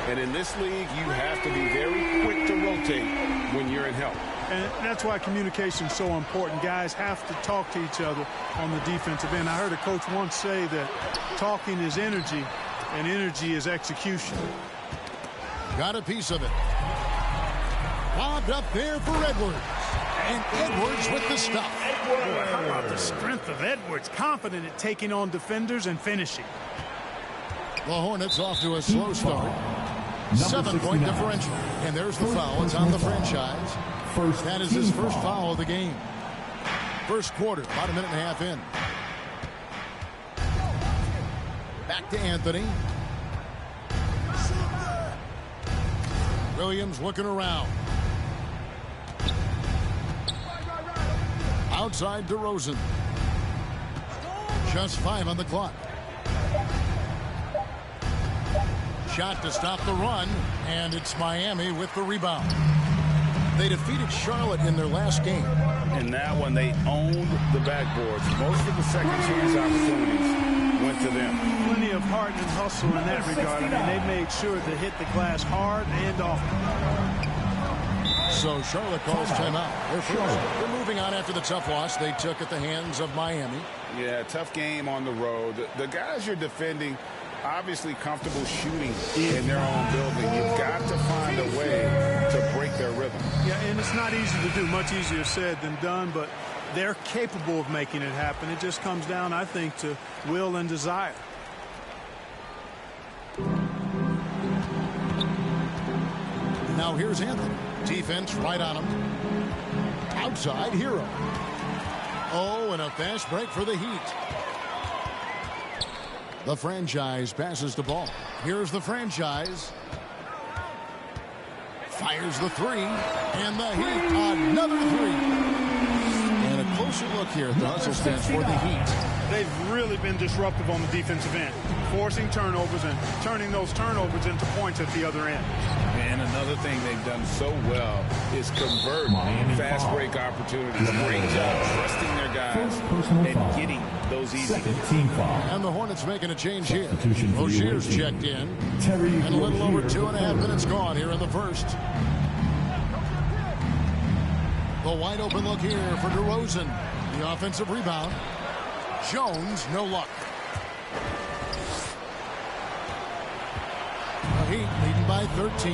And in this league, you have to be very quick to rotate when you're in help. And that's why communication is so important. Guys have to talk to each other on the defensive end. I heard a coach once say that talking is energy, and energy is execution. Got a piece of it. Lobbed up there for Edwards. And Edwards with the stuff. Boy, how about the strength of Edwards? Confident at taking on defenders and finishing. The Hornets off to a slow start. 7-point differential. And there's the foul. It's on the franchise. That is his first foul of the game. First quarter, about a minute and a half in. Back to Anthony. Williams looking around. Outside DeRozan. Just 5 on the clock. Shot to stop the run, and it's Miami with the rebound. They defeated Charlotte in their last game. In that one, they owned the backboards. Most of the second chance opportunities went to them. Plenty of heart and hustle in that regard. I mean, they made sure to hit the glass hard and often. So Charlotte calls timeout. They're moving on after the tough loss they took at the hands of Miami. Yeah, tough game on the road. The guys you're defending, obviously comfortable shooting in their own building. You've got to find a way to break their rhythm. Yeah, and it's not easy to do. Much easier said than done, but they're capable of making it happen. It just comes down, I think, to will and desire. Now here's Anthony. Defense right on him. Outside, Hero. Oh, and a fast break for the Heat. The franchise passes the ball. Here's the franchise. Fires the three. And the Heat, another three. And a closer look here at the hustle stance for the Heat. they've really been disruptive on the defensive end, forcing turnovers and turning those turnovers into points at the other end. And another thing they've done so well is convert fast break opportunities. Great job trusting their guys and getting those easy. And the Hornets making a change here. Rozier's checked in. And a little over 2.5 minutes gone here in the first. The wide open look here for DeRozan. The offensive rebound. Jones, no luck. The Heat leading by 13.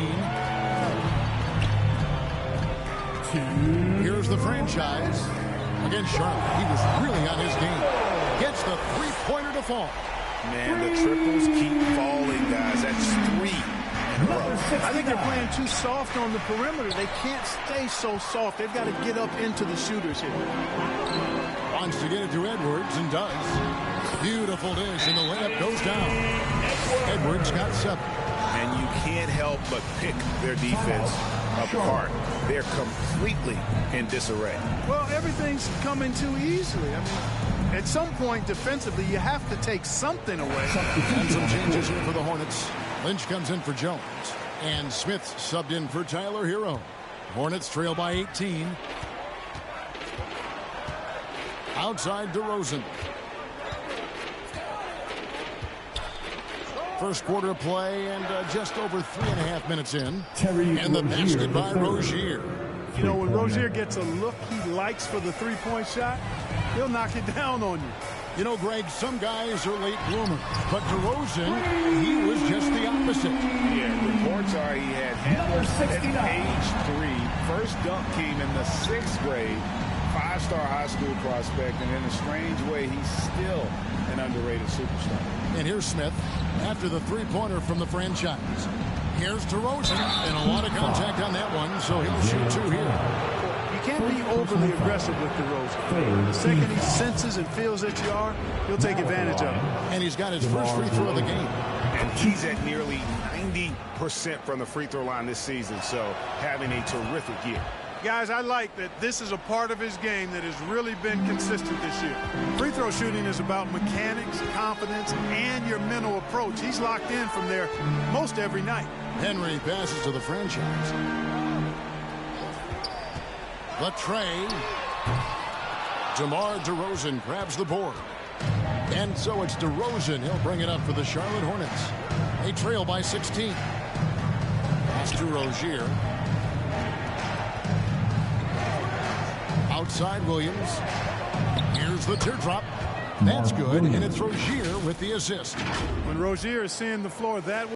Here's the franchise against Charlotte. He was really on his game. Gets the three-pointer to fall. Man, the triples keep falling, guys. That's 3 in a row. I think they're playing too soft on the perimeter. They can't stay so soft. They've got to get up into the shooters here. Wants to get it to Edwards and does. Beautiful dish, and the layup goes down. Edwards got 7. And you can't help but pick their defense apart. They're completely in disarray. Well, everything's coming too easily. I mean, at some point defensively, you have to take something away. And some changes here for the Hornets. Lynch comes in for Jones. And Smith subbed in for Tyler Hero. Hornets trail by 18. Outside DeRozan. First quarter play and just over 3.5 minutes in. And the basket by Rozier. You know, when Rozier gets a look he likes for the three-point shot, he'll knock it down on you. You know, Greg, some guys are late bloomers, but DeRozan, he was just the opposite. Yeah, reports are he had handles at age 3. First dunk came in the 6th grade. 5-star high school prospect, and in a strange way, he's still an underrated superstar. And here's Smith after the three-pointer from the franchise. Here's DeRozan, and a lot of contact on that one, so he'll shoot 2 here. You can't be overly aggressive with DeRozan. The second he senses and feels that you are, he'll take advantage of it. And he's got his first free throw of the game. And he's at nearly 90% from the free throw line this season, so having a terrific year. Guys, I like that this is a part of his game that has really been consistent this year. Free throw shooting is about mechanics, confidence, and your mental approach. He's locked in from there most every night. Henry passes to the franchise. The tray. DeMar DeRozan grabs the board. And so it's DeRozan. He'll bring it up for the Charlotte Hornets. They trail by 16. Pass to Rozier. Outside Williams. Here's the teardrop. That's good, and it's Rozier with the assist. When Rozier is seeing the floor that way.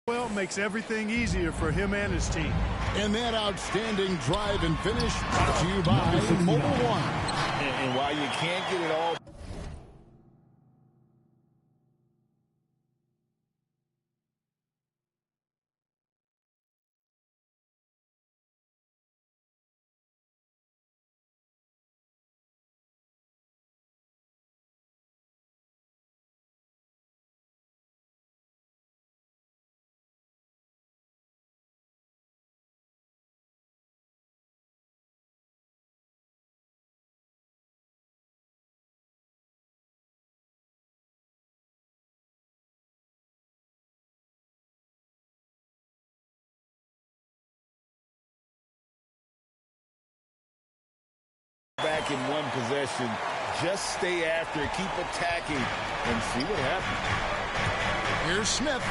Well, makes everything easier for him and his team. And that outstanding drive and finish brought to you by Mobile One. And while you can't get it all back in one possession. Just stay after it, keep attacking, and see what happens. Here's Smith.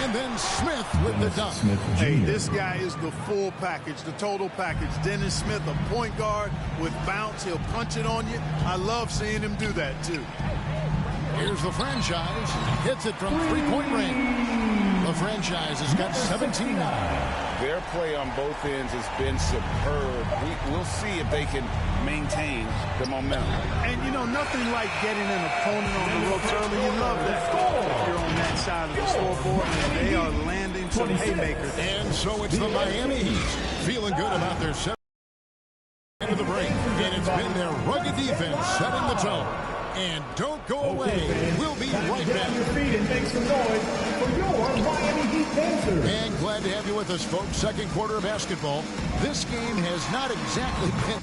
And then Smith with the dunk. Hey, this guy is the full package, the total package. Dennis Smith, a point guard with bounce. He'll punch it on you. I love seeing him do that, too. Here's the franchise. Hits it from three-point range. The franchise has got 17 now. Their play on both ends has been superb. We'll see if they can maintain the momentum. And, you know, nothing like getting an opponent on the ropes early. You love that. If you're on that side of the scoreboard, and they are landing some haymakers. And so it's the Miami Heat feeling good about their set into the break. And it's been their rugged defense setting the tone. And don't go away. We'll be right back. Your feet and make some noise for your Miami Heat dancers. And glad to have you with us, folks. Second quarter of basketball. This game has not exactly been...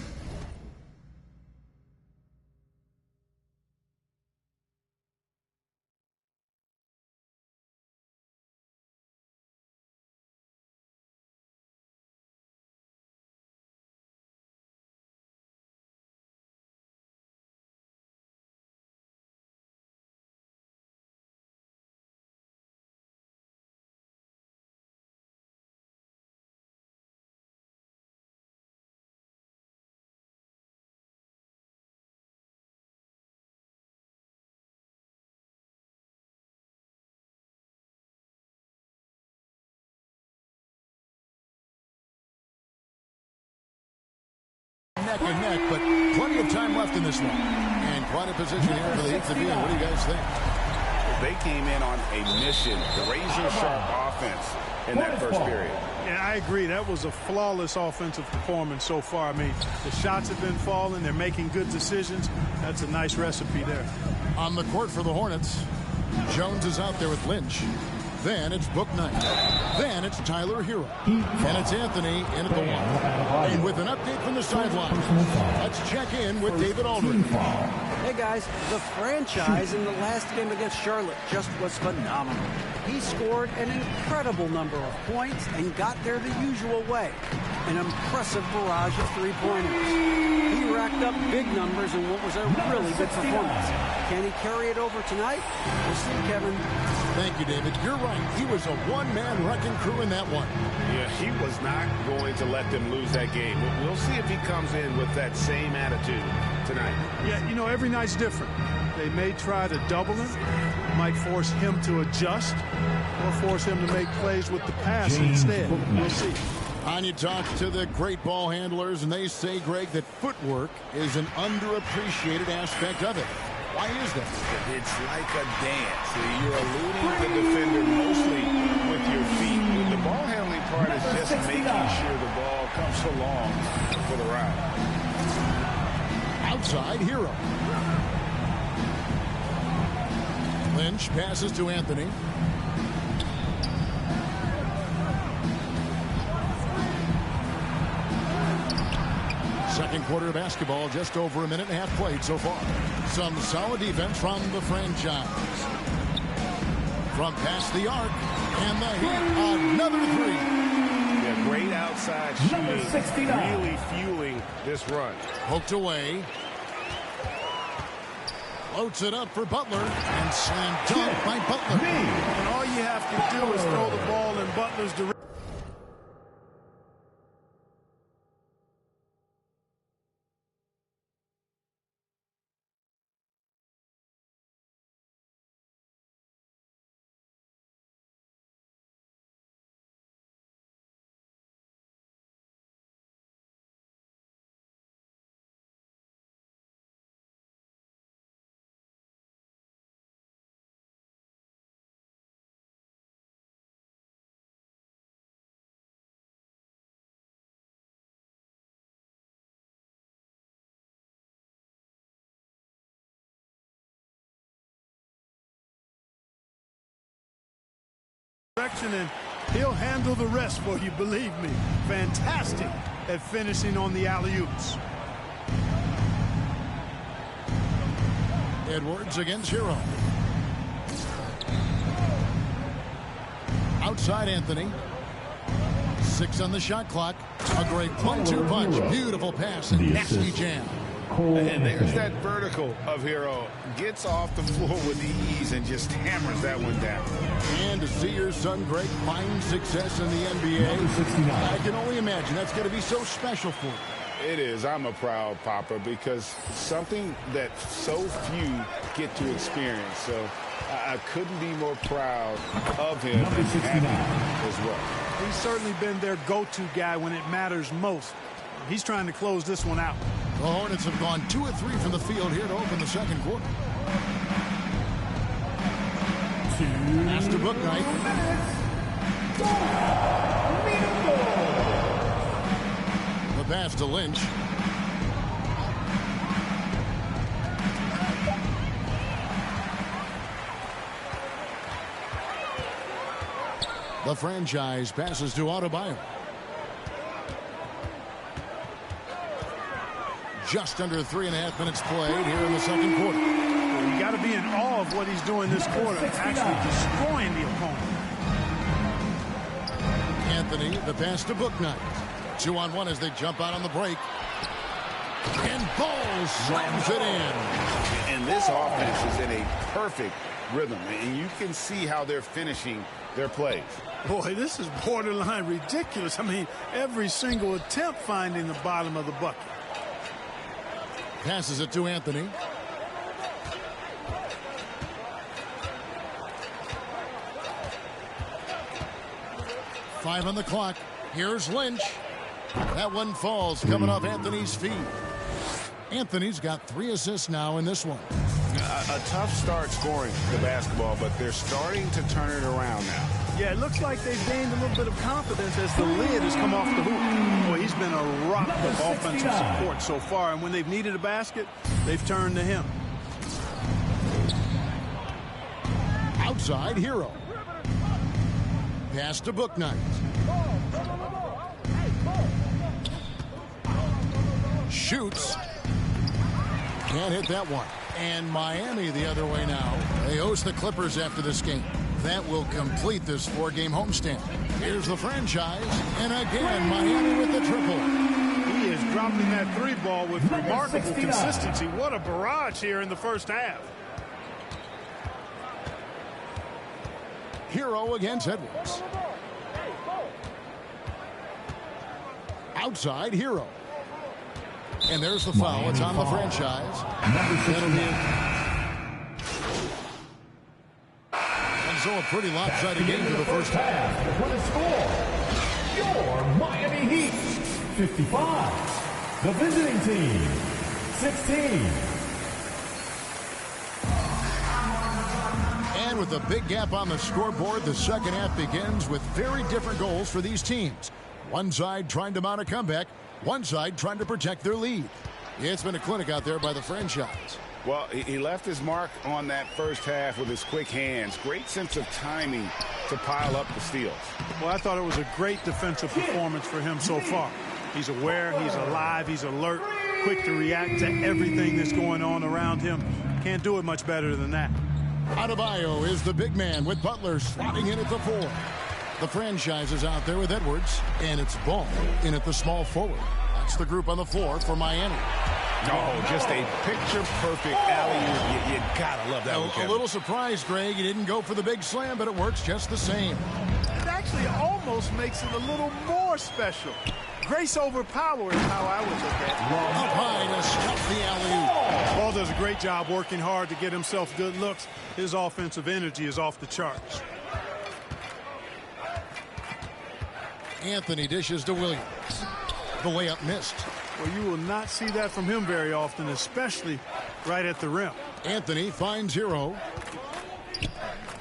neck and neck, but plenty of time left in this one. And quite a position here for the Heat to be in. What do you guys think? They came in on a mission, the razor-sharp offense in that first period. Yeah, I agree. That was a flawless offensive performance so far. I mean, the shots have been falling. They're making good decisions. That's a nice recipe there. On the court for the Hornets, Jones is out there with Lynch. Then it's Book Knight. Then it's Tyler Hero. And it's Anthony in at the one. And with an update from the sideline, let's check in with David Aldridge. Hey guys, the franchise in the last game against Charlotte just was phenomenal. He scored an incredible number of points and got there the usual way. An impressive barrage of three-pointers. He racked up big numbers in what was a really good performance. Can he carry it over tonight? We'll see, Kevin. Thank you, David. You're right. He was a one-man wrecking crew in that one. Yeah, he was not going to let them lose that game. We'll see if he comes in with that same attitude tonight. Yeah, you know, every night's different. They may try to double him, might force him to adjust, or force him to make plays with the pass instead. We'll see. You talk to the great ball handlers, and they say, Greg, that footwork is an underappreciated aspect of it. Why is that? It's like a dance. You're eluding the defender mostly with your feet. The ball handling part is just making sure the ball comes along for the route. Outside Hero. Lynch passes to Anthony. Second quarter of basketball, just over a minute and a half played so far. Some solid defense from the franchise. From past the arc, and the Heat, another three. Yeah, great outside shooting, really fueling this run. Poked away. Floats it up for Butler, and slam dunk by Butler. And all you have to do is throw the ball in Butler's direction. And he'll handle the rest for you, believe me. Fantastic at finishing on the alley-oops. Edwards against Hero. Outside Anthony. 6 on the shot clock. A great 1-2 punch. Beautiful pass and nasty jam. And there's that vertical of Hero. Gets off the floor with ease and just hammers that one down. And to see your son Greg find success in the NBA, I can only imagine that's going to be so special for you. It is. I'm a proud papa because something that so few get to experience. So I couldn't be more proud of him and happy as well. He's certainly been their go-to guy when it matters most. He's trying to close this one out. The Hornets have gone 2 of 3 from the field here to open the second quarter. Pass to Booknight. The pass to Lynch. The franchise passes to Adebayo. Just under 3.5 minutes played here in the second quarter. You got to be in awe of what he's doing this quarter, actually destroying the opponent. Anthony, the pass to Booknight. 2-on-1 as they jump out on the break. And Ball slams it in. And this offense is in a perfect rhythm, and you can see how they're finishing their plays. Boy, this is borderline ridiculous. I mean, every single attempt finding the bottom of the bucket. Passes it to Anthony. Five on the clock. Here's Lynch. That one falls coming off Anthony's feet. Anthony's got 3 assists now in this one. A tough start scoring the basketball, but they're starting to turn it around now. Yeah, it looks like they've gained a little bit of confidence as the lid has come off the hoop. Boy, he's been a rock of offensive support so far, and when they've needed a basket, they've turned to him. Outside, Hero. Pass to Booknight. Shoots. Can't hit that one. And Miami the other way now. They host the Clippers after this game. That will complete this 4-game homestand. Here's the franchise. And again, Miami with the triple. He is dropping that 3 ball with remarkable consistency. What a barrage here in the first half. Hero against Edwards. Outside, Hero. And there's the foul. It's on the franchise. That'll be and so a pretty lopsided game for the first half. What a score! Your Miami Heat, 55. The visiting team, 16. And with a big gap on the scoreboard, the second half begins with very different goals for these teams. One side trying to mount a comeback, one side trying to protect their lead. It's been a clinic out there by the franchise. Well, he left his mark on that first half with his quick hands. Great sense of timing to pile up the steals. Well, I thought it was a great defensive performance for him so far. He's aware, he's alive, he's alert, quick to react to everything that's going on around him. Can't do it much better than that. Adebayo is the big man with Butler sliding in at the 4. The franchise is out there with Edwards, and it's Ball in at the small forward. That's the group on the floor for Miami. Oh, just a picture-perfect alley-oop. You gotta love that one, A little surprised, Greg. He didn't go for the big slam, but it works just the same. It actually almost makes it a little more special. Grace over power is how I would look at it. Up high to stop the alley-oop. Ball does a great job working hard to get himself good looks. His offensive energy is off the charts. Anthony dishes to Williams. The layup missed. Well, you will not see that from him very often, especially right at the rim. Anthony finds Hero.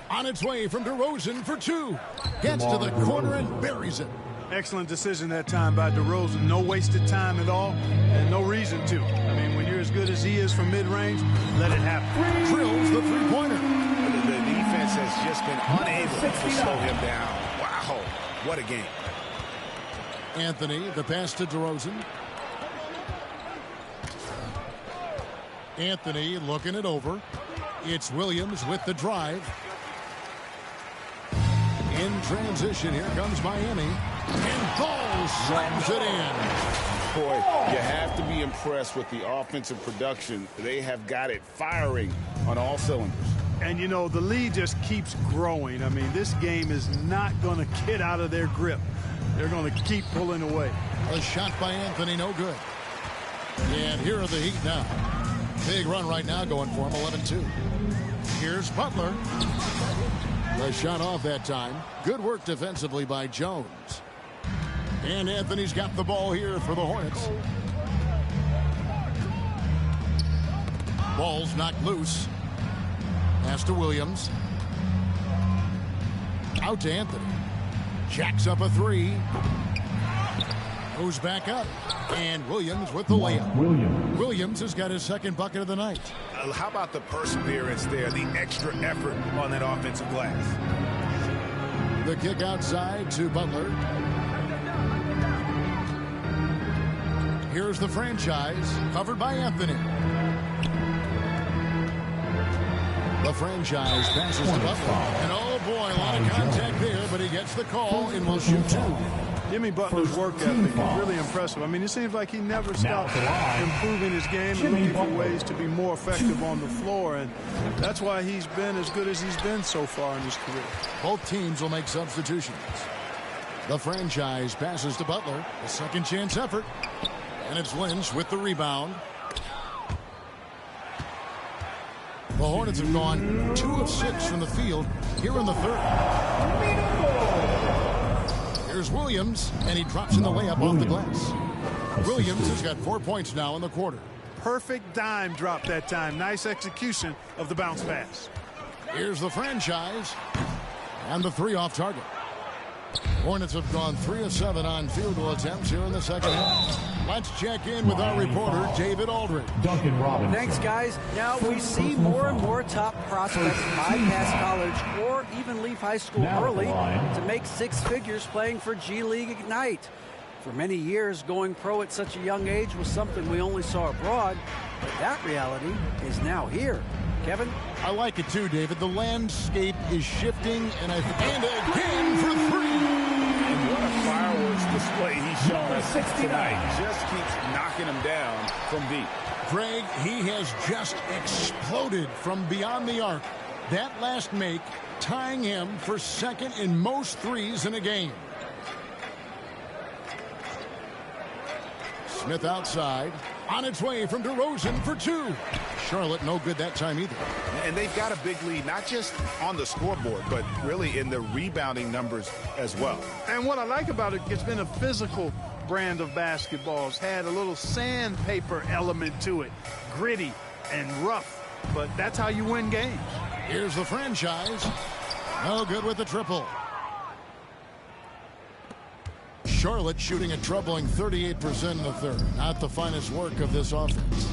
On its way from DeRozan for 2. Gets to the corner and buries it. Excellent decision that time by DeRozan. No wasted time at all, and no reason to. I mean, when you're as good as he is from mid-range, let it happen. Drills the three-pointer. The defense has just been unable to slow him down. Wow, what a game. Anthony, the pass to DeRozan. Anthony looking it over. It's Williams with the drive. In transition, here comes Miami. And Ball slams it in. Boy, you have to be impressed with the offensive production. They have got it firing on all cylinders. And, you know, the lead just keeps growing. I mean, this game is not going to get out of their grip. They're going to keep pulling away. A shot by Anthony, no good. And here are the Heat now. Big run right now going for him, 11-2. Here's Butler. The shot off that time. Good work defensively by Jones. And Anthony's got the ball here for the Hornets. Ball's knocked loose. Pass to Williams. Out to Anthony. Jacks up a three. Goes back up. And Williams with the layup. Williams has got his second bucket of the night. How about the perseverance there, the extra effort on that offensive glass? The kick outside to Butler. Here's the franchise, covered by Anthony. The franchise passes to Butler. And oh boy, a lot of contact there, but he gets the call and will shoot two. Jimmy Butler's work ethic is really impressive. I mean, it seems like he never stops improving his game and looking for ways to be more effective on the floor. And that's why he's been as good as he's been so far in his career. Both teams will make substitutions. The franchise passes to Butler. A second chance effort. And it's Lynch with the rebound. The Hornets have gone 2 of 6 from the field here in the third. Here's Williams, and he drops in the layup off the glass. Williams has got 4 points now in the quarter. Perfect dime drop that time. Nice execution of the bounce pass. Here's the franchise, and the three off target. Hornets have gone 3 of 7 on field goal attempts here in the second half. Let's check in with our reporter, David Aldridge. Duncan Robinson. Thanks, guys. Now we see more and more top prospects bypass college or even leave high school early to make 6 figures playing for G League Ignite. For many years, going pro at such a young age was something we only saw abroad, but that reality is now here. Kevin? I like it too, David. The landscape is shifting, and again for 3. And what a fireworks display he's shown us tonight. Just keeps knocking him down from deep. Greg, he has just exploded from beyond the arc. That last make tying him for second in most threes in a game. Smith outside. On its way from DeRozan for 2. Charlotte no good that time either. And they've got a big lead, not just on the scoreboard, but really in the rebounding numbers as well. And what I like about it, it's been a physical brand of basketball. It's had a little sandpaper element to it. Gritty and rough, but that's how you win games. Here's the franchise. No good with the triple. Charlotte shooting a troubling 38% in the third. Not the finest work of this offense.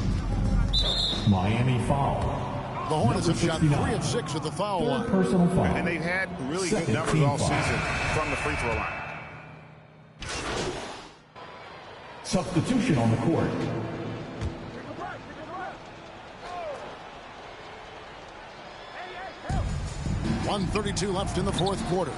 Miami foul. The Hornets have shot 3 of 6 at the foul line. Personal foul. And they've had really good numbers all season from the free throw line. Substitution on the court. .132 left in the fourth quarter.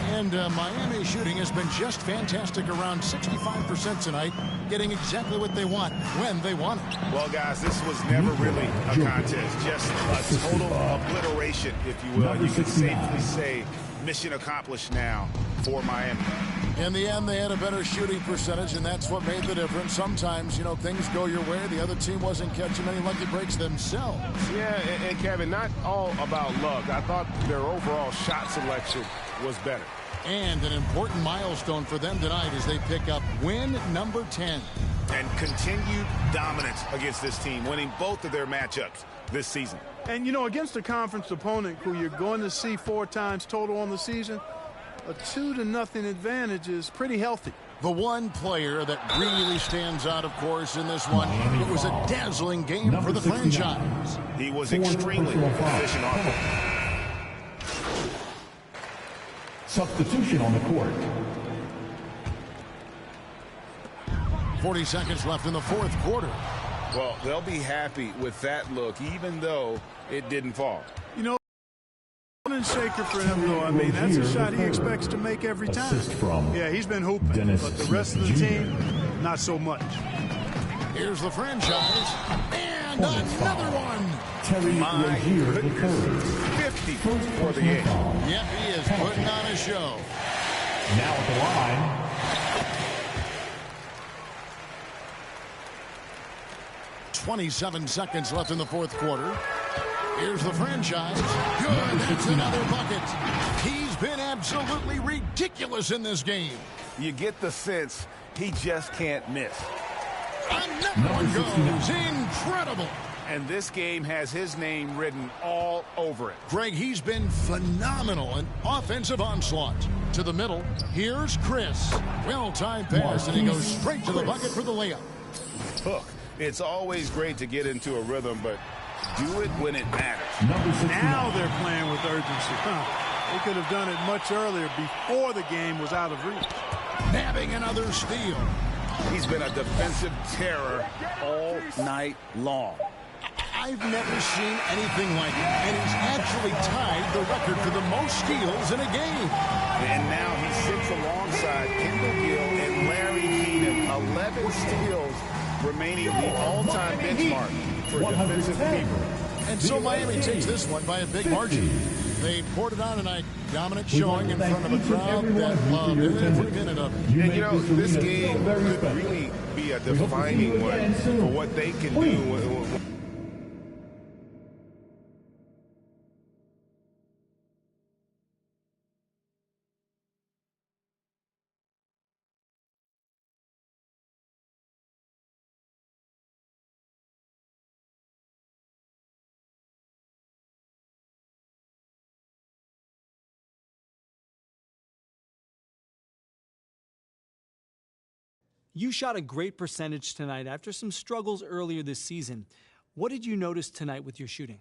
And Miami shooting has been just fantastic, around 65% tonight, getting exactly what they want when they want it. Well, guys, this was never really a contest, just a total obliteration, if you will. You can safely say mission accomplished now for Miami. In the end, they had a better shooting percentage, and that's what made the difference. Sometimes, you know, things go your way. The other team wasn't catching many lucky breaks themselves. Yeah, and Kevin, not all about luck. I thought their overall shot selection was better. And an important milestone for them tonight as they pick up win number 10. And continued dominance against this team, winning both of their matchups this season. And, you know, against a conference opponent who you're going to see 4 times total on the season, a 2-0 advantage is pretty healthy. The one player that really stands out, of course, in this one, it was a dazzling game for the franchise. He was extremely efficient offense. Substitution on the court. 40 seconds left in the fourth quarter. Well, they'll be happy with that look, even though it didn't fall. You know, shaker for him, though. I mean, that's a shot he expects to make every time. Yeah, he's been hooping, but the rest of the team, not so much. Here's the franchise, and another one. My goodness, 50 for the game. Yep, he is putting on a show. Now at the line, 27 seconds left in the fourth quarter. Here's the franchise. Good, that's another bucket. He's been absolutely ridiculous in this game. You get the sense he just can't miss. Another one goes. Incredible. And this game has his name written all over it. Greg, he's been phenomenal. An offensive onslaught. To the middle. Here's Chris. Well-timed pass, and he goes straight to the bucket for the layup. Look, it's always great to get into a rhythm, but do it when it matters. Now they're playing with urgency. They could have done it much earlier before the game was out of reach. Nabbing another steal. He's been a defensive terror all night long. I've never seen anything like it, and he's actually tied the record for the most steals in a game. And now he sits alongside Kendall Gill and Larry Keenan. 11 steals, remaining the all-time benchmark for defensive keeper. And so Miami takes this one by a big margin. They poured it on tonight. Dominant showing in front of a crowd that loved every minute of it. And, you know, this game could really be a defining one for what they can do. You shot a great percentage tonight after some struggles earlier this season. What did you notice tonight with your shooting?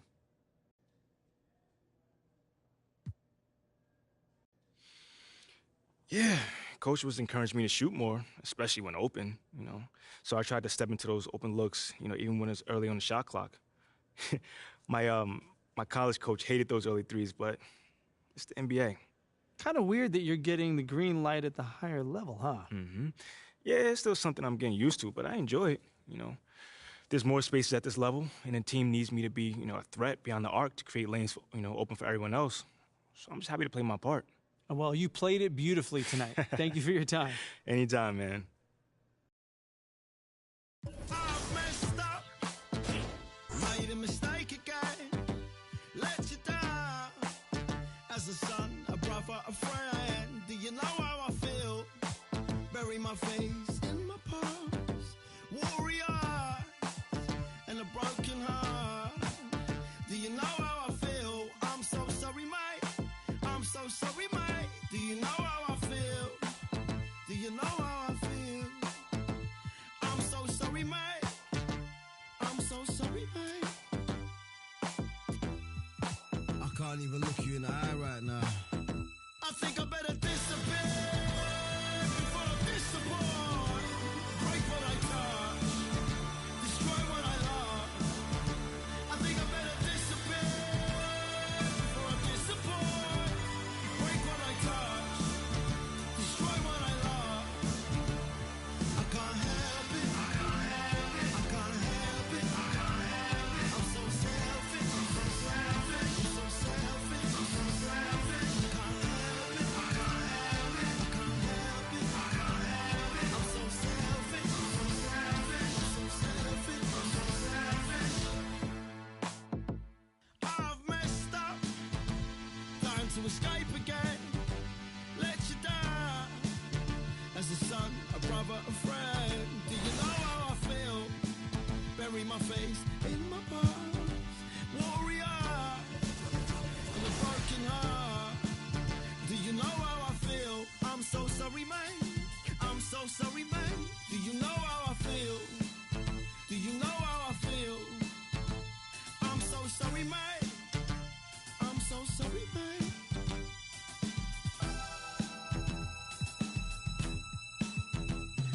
Yeah, coach was encouraging me to shoot more, especially when open, you know. So I tried to step into those open looks, you know, even when it's early on the shot clock. My college coach hated those early threes, but it's the NBA. Kind of weird that you're getting the green light at the higher level, huh? Mm-hmm. Yeah, it's still something I'm getting used to, but I enjoy it, you know. There's more spaces at this level, and the team needs me to be, you know, a threat beyond the arc to create lanes, you know, open for everyone else. So I'm just happy to play my part. Well, you played it beautifully tonight. Thank you for your time. Anytime, man. I've messed up, made a mistake again, let you down. As a son, a brother, a friend, do you know how I feel? Bury my face in my past, warrior, and a broken heart. Do you know how I feel? I'm so sorry, mate. I'm so sorry, mate. Do you know how I feel? Do you know how I feel? I'm so sorry, mate. I'm so sorry, mate. I can't even look you in the eye right now. I think I better disappear before I disappoint. Break what I touch, destroy what I love. I think I better disappear before I disappoint. Break what I touch, destroy what I love. I can't help it. I can't help it. I can't help it. I can't help it. I'm so selfish. I'm so selfish. I'm so selfish. I'm so selfish. I can't help it. I can't help it. I can't help it. I can't help it. I'm so selfish. I'm so selfish. I'm so selfish. I'm so selfish. I've messed up. Time to escape again. Let you down. As a son, a brother, a friend. Do you know how I feel? Bury my face in my past. Warrior, and a broken heart. Do you know how I feel? I'm so sorry, man. I'm so sorry, man. Do you know how I feel? Do you know how I feel? I'm so sorry, man. I'm so sorry, man.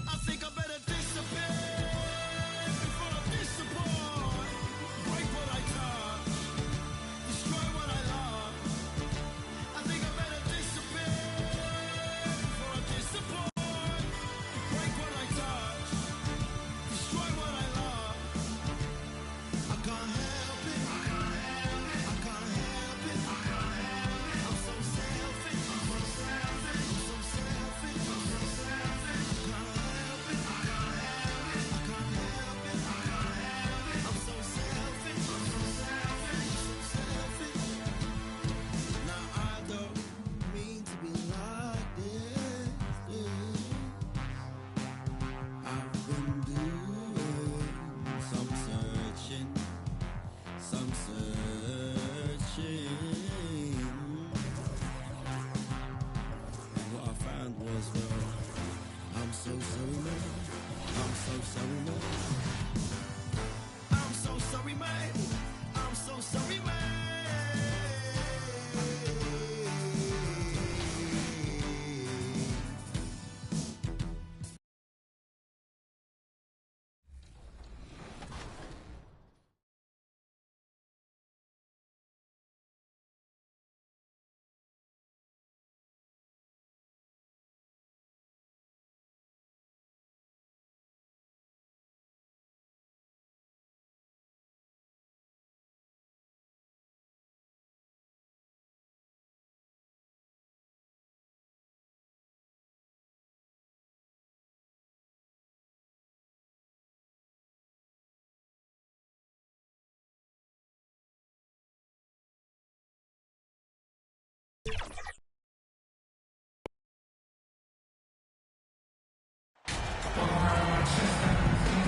I think I better disappear before I disappoint. Break what I touch, destroy what I love. so sorry, man. I'm so sorry, man. I'm so sorry, man. I'm so sorry, man.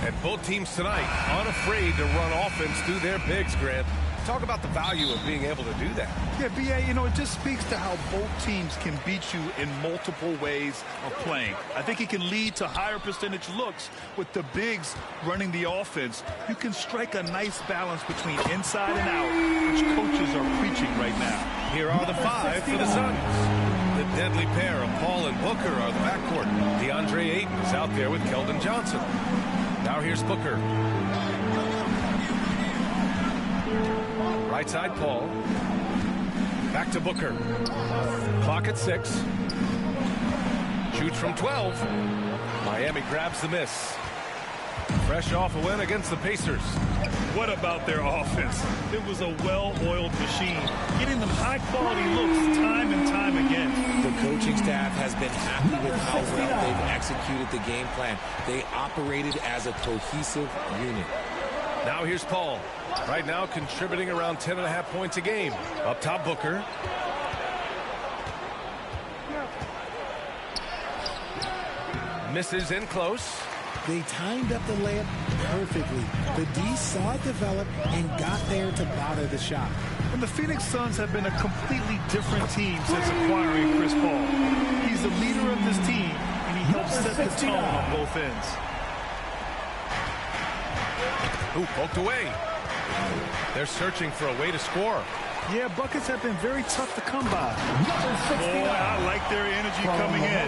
And both teams tonight unafraid to run offense through their bigs, Grant. Talk about the value of being able to do that. Yeah, B.A., you know, it just speaks to how both teams can beat you in multiple ways of playing. I think it can lead to higher percentage looks with the bigs running the offense. You can strike a nice balance between inside and out, which coaches are preaching right now. Here are the five for the Suns. The deadly pair of Paul and Booker are the backcourt. DeAndre Ayton is out there with Keldon Johnson. Now here's Booker. Right side, Paul. Back to Booker. Clock at 6. Shoots from 12. Miami grabs the miss. Fresh off a win against the Pacers. What about their offense? It was a well-oiled machine, getting them high-quality looks time and time again. The coaching staff has been happy with how well they've executed the game plan. They operated as a cohesive unit. Now here's Paul. Right now contributing around 10.5 points a game. Up top, Booker. Misses in close. They timed up the layup perfectly. The D saw it develop and got there to bother the shot. And the Phoenix Suns have been a completely different team since acquiring Chris Paul. He's the leader of this team, and he helps set the tone on both ends. Ooh, poked away. They're searching for a way to score. Yeah, buckets have been very tough to come by. Boy, I like their energy coming in.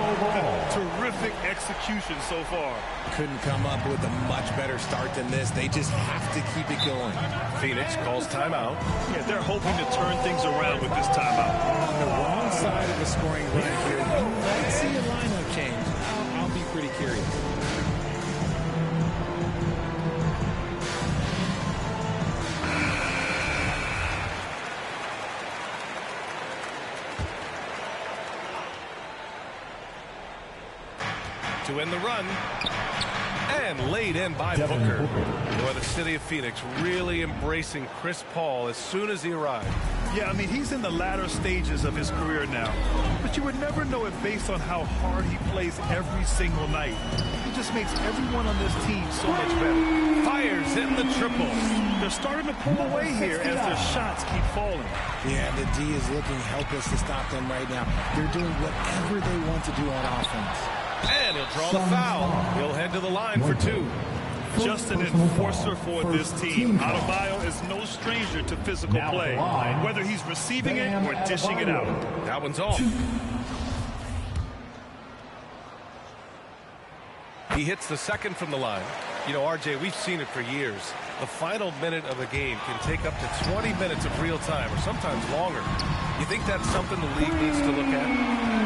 Terrific execution so far. Couldn't come up with a much better start than this. They just have to keep it going. Phoenix calls timeout. Yeah, they're hoping to turn things around with this timeout. On the wrong side of the scoring run here, you might see a lineup change. I'll be pretty curious. To end the run. And laid in by Booker. Boy, the city of Phoenix really embracing Chris Paul as soon as he arrived. Yeah, I mean, he's in the latter stages of his career now. But you would never know it based on how hard he plays every single night. He just makes everyone on this team so much better. Fires in the triple. They're starting to pull away here as their shots keep falling. Yeah, the D is looking helpless to stop them right now. They're doing whatever they want to do on offense. And he'll draw the foul. He'll head to the line for 2. Just an enforcer for this team. Adebayo is no stranger to physical play, whether he's receiving it or dishing it out. That one's off. He hits the second from the line. You know, RJ, we've seen it for years. The final minute of a game can take up to 20 minutes of real time, or sometimes longer. You think that's something the league needs to look at?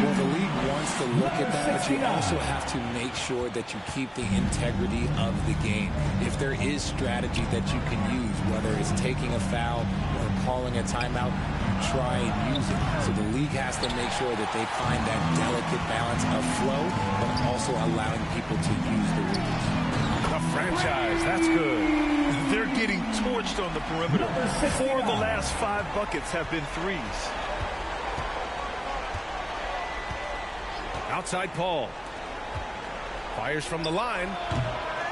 Well, the league wants to look at that, but you also have to make sure that you keep the integrity of the game. If there is strategy that you can use, whether it's taking a foul or calling a timeout, try and use it. So the league has to make sure that they find that delicate balance of flow, but also allowing people to use the rules. The franchise, that's good. They're getting torched on the perimeter. 4 of the last 5 buckets have been threes. Outside Paul. Fires from the line.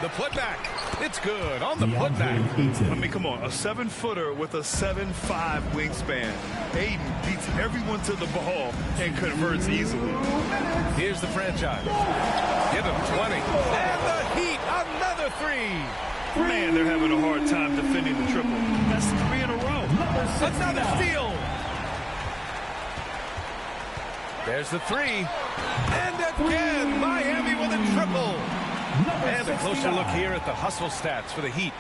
The putback. It's good on the putback. I mean, come on, a 7-footer with a 7'5" wingspan. Aiden beats everyone to the ball and converts easily. Here's the franchise. Give him 20. And the Heat, another three. Man, they're having a hard time defending the triple. That's 3 in a row. Another steal. There's the three. And again, Miami with a triple. And a closer look here at the hustle stats for the Heat.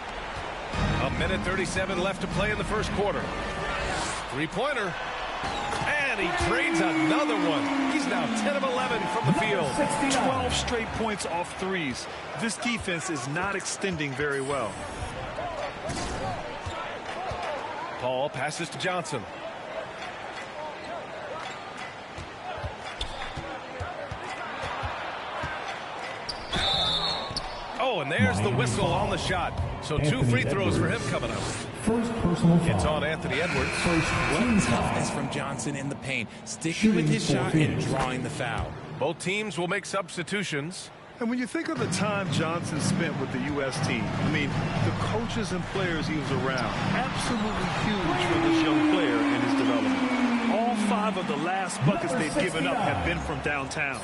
1:37 left to play in the first quarter. Three-pointer. And he trades another one. He's now 10 of 11 from the field. 12 straight points off threes. This defense is not extending very well. Paul passes to Johnson. Oh, and there's the whistle on the shot. So 2 free throws for him coming up. First personal foul. It's on Anthony Edwards. What toughness from Johnson in the paint, sticking with his shot and drawing the foul. Both teams will make substitutions. And when you think of the time Johnson spent with the U.S. team, I mean, the coaches and players he was around, absolutely huge for this young player in his development. All 5 of the last buckets they've given up have been from downtown.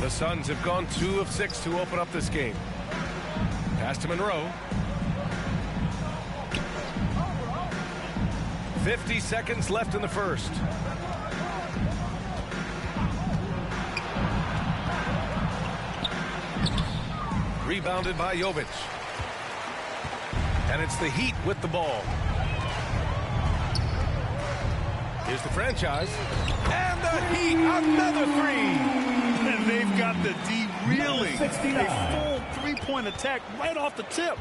The Suns have gone 2 of 6 to open up this game. Pass to Monroe. 50 seconds left in the first. Rebounded by Jovic. And it's the Heat with the ball. Here's the franchise. And the Heat, another three. And they've got the D reeling. A full 3-point attack right off the tip.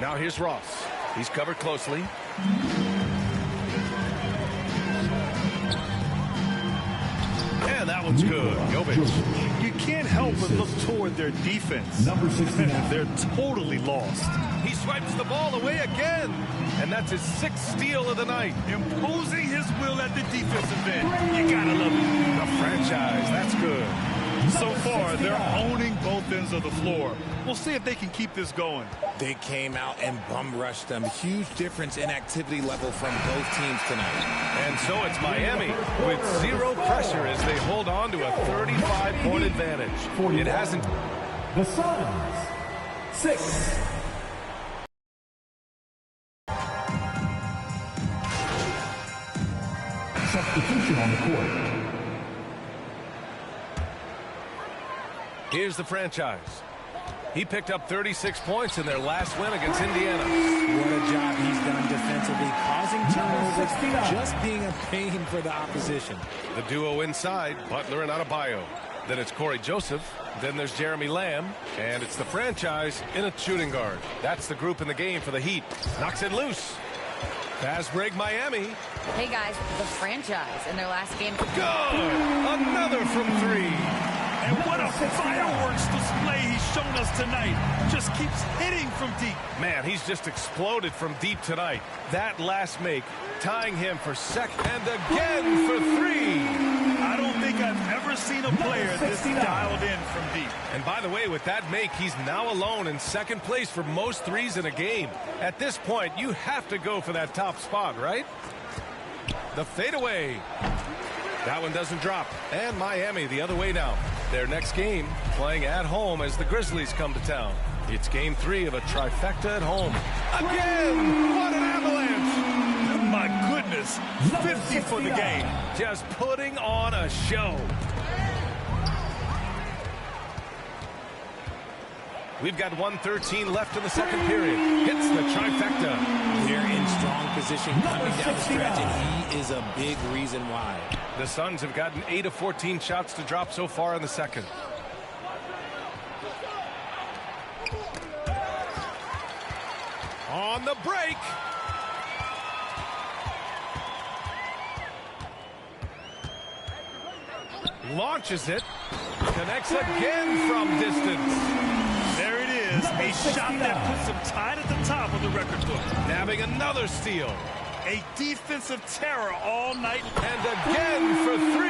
Now here's Ross. He's covered closely. And that one's good. Jovic. You can't help but look toward their defense. Number 69. They're totally lost. He swipes the ball away again. And that's his 6th steal of the night. Imposing his will at the defensive end. You gotta love it. The franchise, that's good. So far, they're owning both ends of the floor. We'll see if they can keep this going. They came out and bum rushed them. Huge difference in activity level from both teams tonight. And so it's Miami with 0 pressure as they hold on to a 35-point advantage. It hasn't. The Suns, 6. Substitution on the court. Here's the franchise. He picked up 36 points in their last win against Indiana. What a job he's done defensively, causing turnovers, just being a pain for the opposition. The duo inside, Butler and Adebayo. Then it's Corey Joseph. Then there's Jeremy Lamb. And it's the franchise in a shooting guard. That's the group in the game for the Heat. Knocks it loose. Fast break Miami. Hey guys, the franchise in their last game. Good! Another from 3. And what a fireworks display he's shown us tonight. Just keeps hitting from deep. Man, he's just exploded from deep tonight. That last make, tying him for second and again for 3. I don't think I've ever seen a player this dialed in from deep. And by the way, with that make, he's now alone in second place for most threes in a game. At this point, you have to go for that top spot, right? The fadeaway. That one doesn't drop. And Miami the other way now. Their next game playing at home as the Grizzlies come to town. It's game 3 of a trifecta at home. Again! What an avalanche! My goodness. 50 for the game. Just putting on a show. We've got 1:13 left in the second period. Hits the trifecta. They're in strong position coming down the stretch, and he is a big reason why. The Suns have gotten 8 of 14 shots to drop so far in the second. On the break. Launches it. Connects again from distance. There it is, a shot that puts him tied at the top of the record book. Nabbing another steal. A defensive terror all night. And again for 3.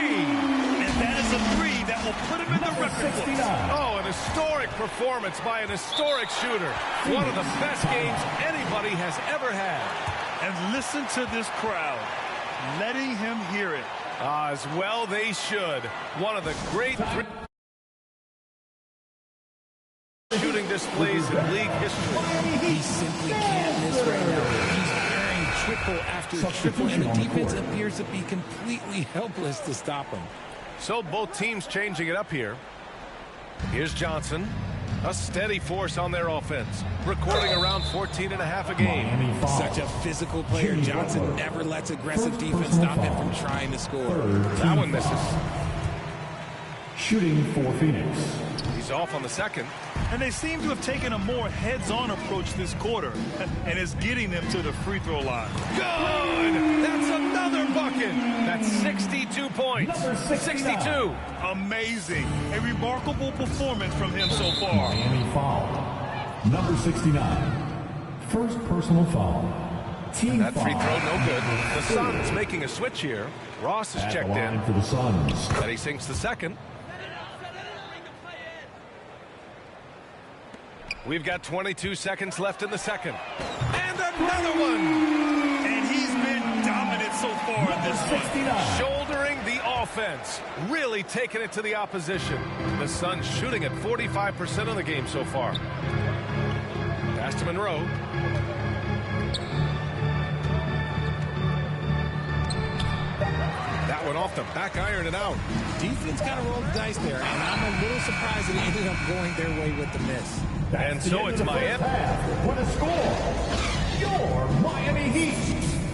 And that is a 3 that will put him in the record Oh, an historic performance by an historic shooter. One of the best games anybody has ever had. And listen to this crowd, letting him hear it. As well they should. One of the great shooting displays in league history. He simply can't miss right now. He's carrying triple after triple, and the defense appears to be completely helpless to stop him. So both teams changing it up here. Here's Johnson. A steady force on their offense, recording around 14.5 a game. Such a physical player. Johnson never lets aggressive defense stop him from trying to score. That one misses. Shooting for Phoenix. He's off on the second. And they seem to have taken a more heads-on approach this quarter, and it's getting them to the free throw line. Good! That's another bucket. That's 62 points. 62. Amazing. A remarkable performance from him so far. Miami foul. Number 69. First personal foul. Team that free foul. throw no good. The Suns making a switch here. Ross is checked in. For the Suns. And he sinks the second. We've got 22 seconds left in the second. And another one! And he's been dominant so far in this one. Shouldering the offense. Really taking it to the opposition. The Suns shooting at 45% of the game so far. Pass to Monroe. That one off the back iron and out. Defense kind of rolled the dice there, and I'm a little surprised that it ended up going their way with the miss. And so it's Miami. What a score! Your Miami Heat,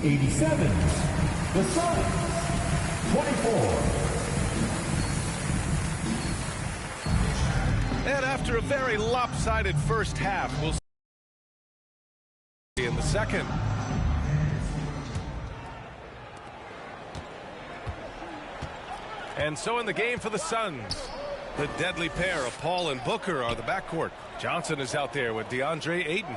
87. The Suns, 24. And after a very lopsided first half, we'll see in the second. And so in the game for the Suns, the deadly pair of Paul and Booker are the backcourt. Johnson is out there with DeAndre Ayton.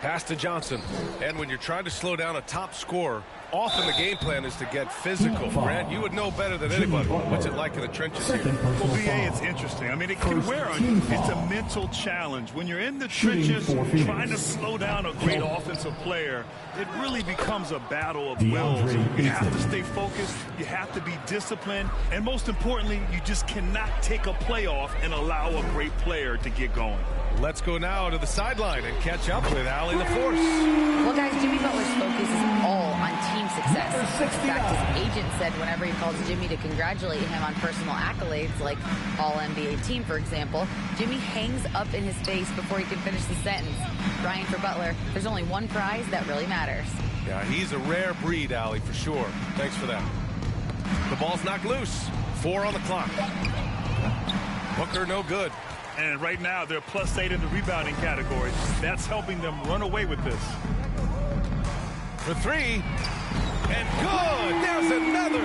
Pass to Johnson. And when you're trying to slow down a top scorer, often the game plan is to get physical. Grant, you would know better than anybody. What's it like in the trenches here? Well, BA, it's interesting. I mean, it can wear on you. It's a mental challenge. When you're in the trenches trying to slow down a great offensive player, it really becomes a battle of wills. You have to stay focused. You have to be disciplined. And most importantly, you just cannot take a play off and allow a great player to get going. Let's go now to the sideline and catch up with Allie LaForce. Well, guys, Jimmy Butler's focus is all on team success. In fact, his agent said whenever he calls Jimmy to congratulate him on personal accolades, like All-NBA team, for example, Jimmy hangs up in his face before he can finish the sentence. Ryan, for Butler, there's only one prize that really matters. Yeah, he's a rare breed, Allie, for sure. Thanks for that. The ball's knocked loose. 4 on the clock. Booker, no good. And right now, they're +8 in the rebounding category. That's helping them run away with this. For 3. And good! There's another!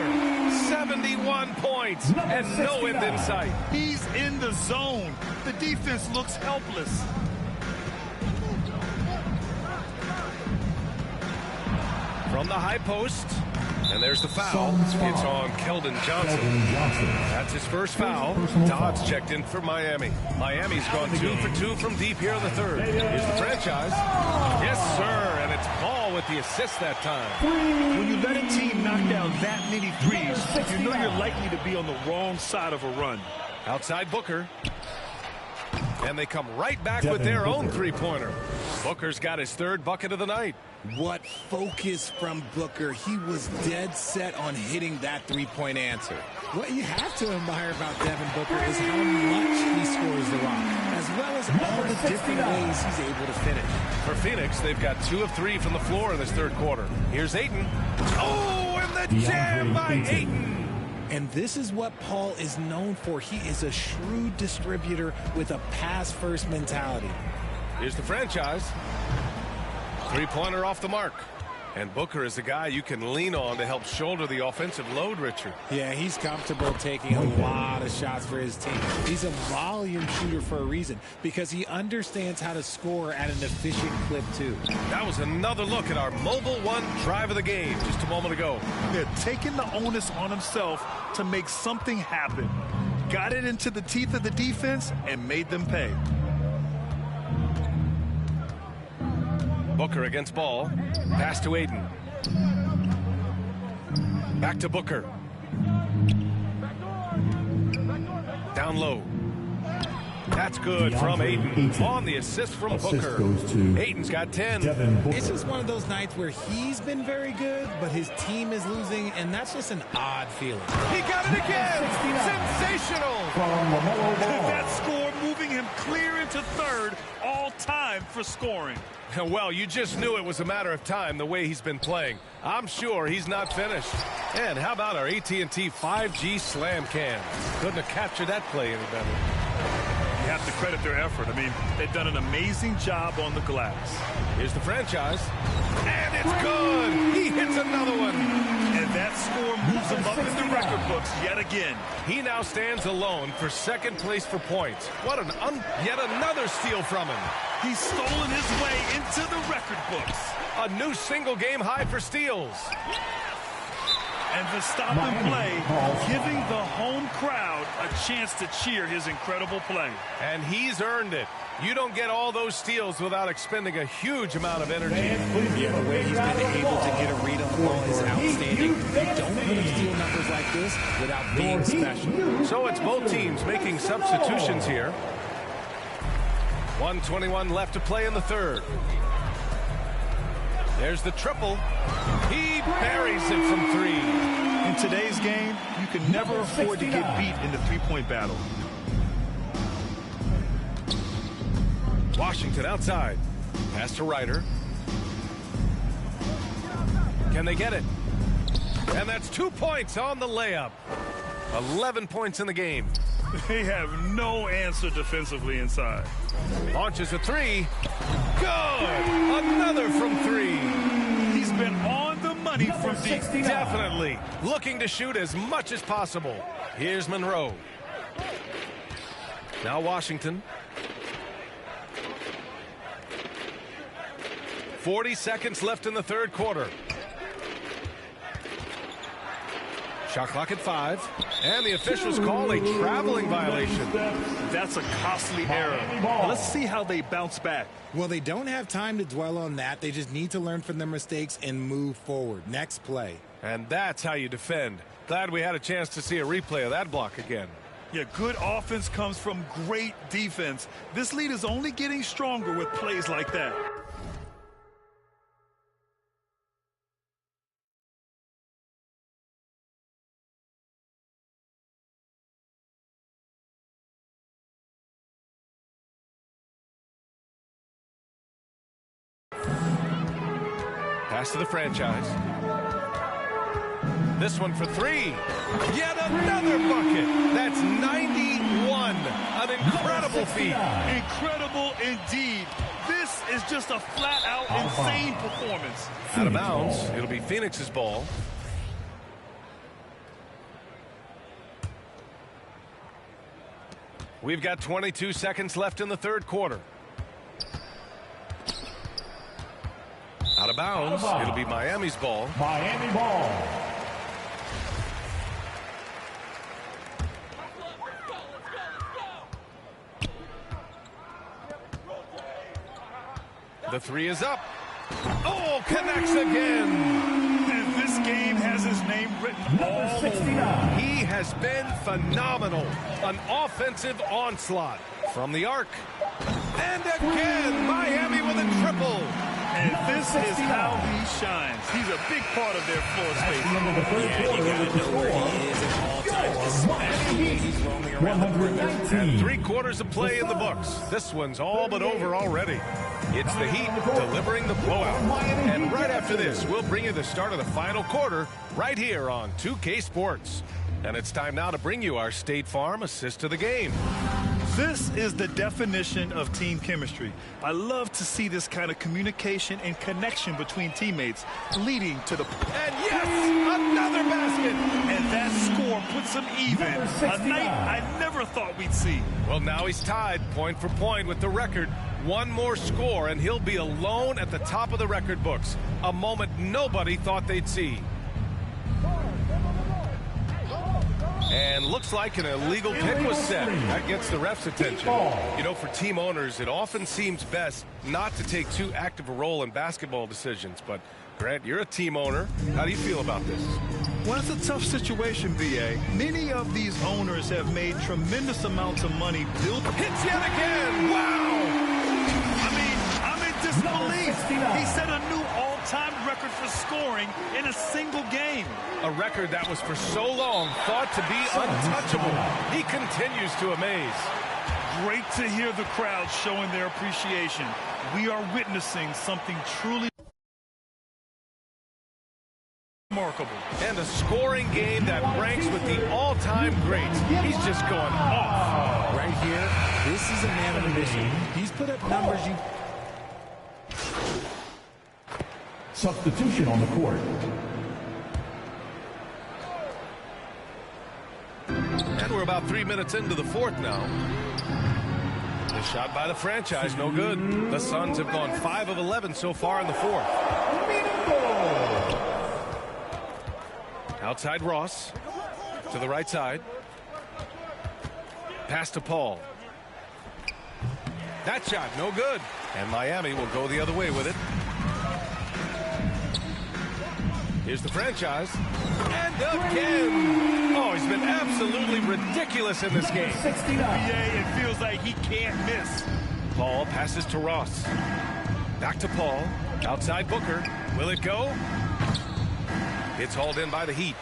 71 points and no end in sight. He's in the zone. The defense looks helpless. From the high post. And there's the foul. It's on Keldon Johnson. That's his first foul. Dodd's checked in for Miami. Miami's gone 2 for 2 from deep here in the third. Here's the franchise. Yes, sir. And it's Paul with the assist that time. When you let a team knock down that many threes, you know you're likely to be on the wrong side of a run. Outside Booker. And they come right back with their own three-pointer. Booker's got his third bucket of the night. What focus from Booker. He was dead set on hitting that three-point answer. What you have to admire about Devin Booker is how much he scores the rock, as well as all the different ways he's able to finish. For Phoenix, they've got 2 of 3 from the floor in this third quarter. Here's Ayton. Oh, and the jam by Ayton. And this is what Paul is known for. He is a shrewd distributor with a pass-first mentality. Here's the franchise. Three-pointer off the mark. And Booker is the guy you can lean on to help shoulder the offensive load, Richard. Yeah, he's comfortable taking a lot of shots for his team. He's a volume shooter for a reason, because he understands how to score at an efficient clip, too. That was another look at our Mobile One drive of the game just a moment ago. They're taking the onus on himself to make something happen. got it into the teeth of the defense and made them pay. Booker against ball. Pass to Aiden. Back to Booker. Down low. That's good from Aiden. On the assist from Booker. Aiden's got 10. It's just one of those nights where he's been very good, but his team is losing, and that's just an odd feeling. He got it again. Sensational. That score moving him clear into third, all time for scoring. Well, you just knew it was a matter of time the way he's been playing. I'm sure he's not finished. And how about our AT&T 5G slam cam? Couldn't have captured that play any better. You have to credit their effort. I mean, they've done an amazing job on the glass. Here's the franchise. And it's good. He hits another one. And that score moves him up in the record books yet again. He now stands alone for second place for points. What yet another steal from him. He's stolen his way into the record books. A new single game high for steals. And the stop and play, giving the home crowd a chance to cheer his incredible play. And he's earned it. You don't get all those steals without expending a huge amount of energy. Yeah, the way he's been able to get a read on the ball is outstanding. You don't put up steal numbers like this without being special. So it's both teams making substitutions here. 1:21 left to play in the third. There's the triple. He buries it from three. In today's game, you can never afford to get beat in the three-point battle. Washington outside. Pass to Ryder. Can they get it? And that's 2 points on the layup. 11 points in the game. They have no answer defensively inside. Launches a three. Good! Another from three. He's been on the money from deep. Definitely. Looking to shoot as much as possible. Here's Monroe. Now Washington. 40 seconds left in the third quarter. Shot clock at 5. And the officials call a traveling violation. That's a costly error. Let's see how they bounce back. Well, they don't have time to dwell on that. They just need to learn from their mistakes and move forward. Next play. And that's how you defend. Glad we had a chance to see a replay of that block again. Yeah, good offense comes from great defense. This lead is only getting stronger with plays like that. Pass to the franchise. This one for three. Yet another bucket. That's 91. An incredible feat. Incredible indeed. This is just a flat-out insane performance. Out of bounds. It'll be Phoenix's ball. We've got 22 seconds left in the third quarter. Out of bounds. It'll be Miami's ball. Miami ball. The three is up. Oh, connects again. And this game has his name written all over. He has been phenomenal. An offensive onslaught from the arc. And again, Miami with a triple. And this is how he shines. He's a big part of their floor space. Yeah, you gotta know where he is at all times, especially when he's roaming around. And 3/4 of play in the books. This one's all but over already. It's the Heat delivering the blowout. And right after this, we'll bring you the start of the final quarter right here on 2K Sports. And it's time now to bring you our State Farm assist to the game. This is the definition of team chemistry. I love to see this kind of communication and connection between teammates leading to the... And yes, another basket. And that score puts them even. A night I never thought we'd see. Well, now he's tied point for point with the record. One more score, and he'll be alone at the top of the record books. A moment nobody thought they'd see. And looks like an illegal kick was set. That gets the ref's attention. You know, for team owners, it often seems best not to take too active a role in basketball decisions. But, Grant, you're a team owner. How do you feel about this? Well, it's a tough situation, B.A. Many of these owners have made tremendous amounts of money building. Hits yet again! Wow! I mean, I'm in disbelief. He set a new all-time record for scoring in a single game. A record that was for so long thought to be untouchable. He continues to amaze. Great to hear the crowd showing their appreciation. We are witnessing something truly remarkable. And a scoring game that ranks with the all-time greats. He's just going off. Right here, this is a man on a mission. He's put up numbers you... Substitution on the court. And we're about 3 minutes into the fourth now. The shot by the franchise, no good. The Suns have gone 5 of 11 so far in the fourth. Outside Ross. To the right side. Pass to Paul. That shot, no good. And Miami will go the other way with it. Here's the franchise. And again. Oh, he's been absolutely ridiculous in this game. BA, it feels like he can't miss. Paul passes to Ross. Back to Paul. Outside Booker. Will it go? It's hauled in by the Heat.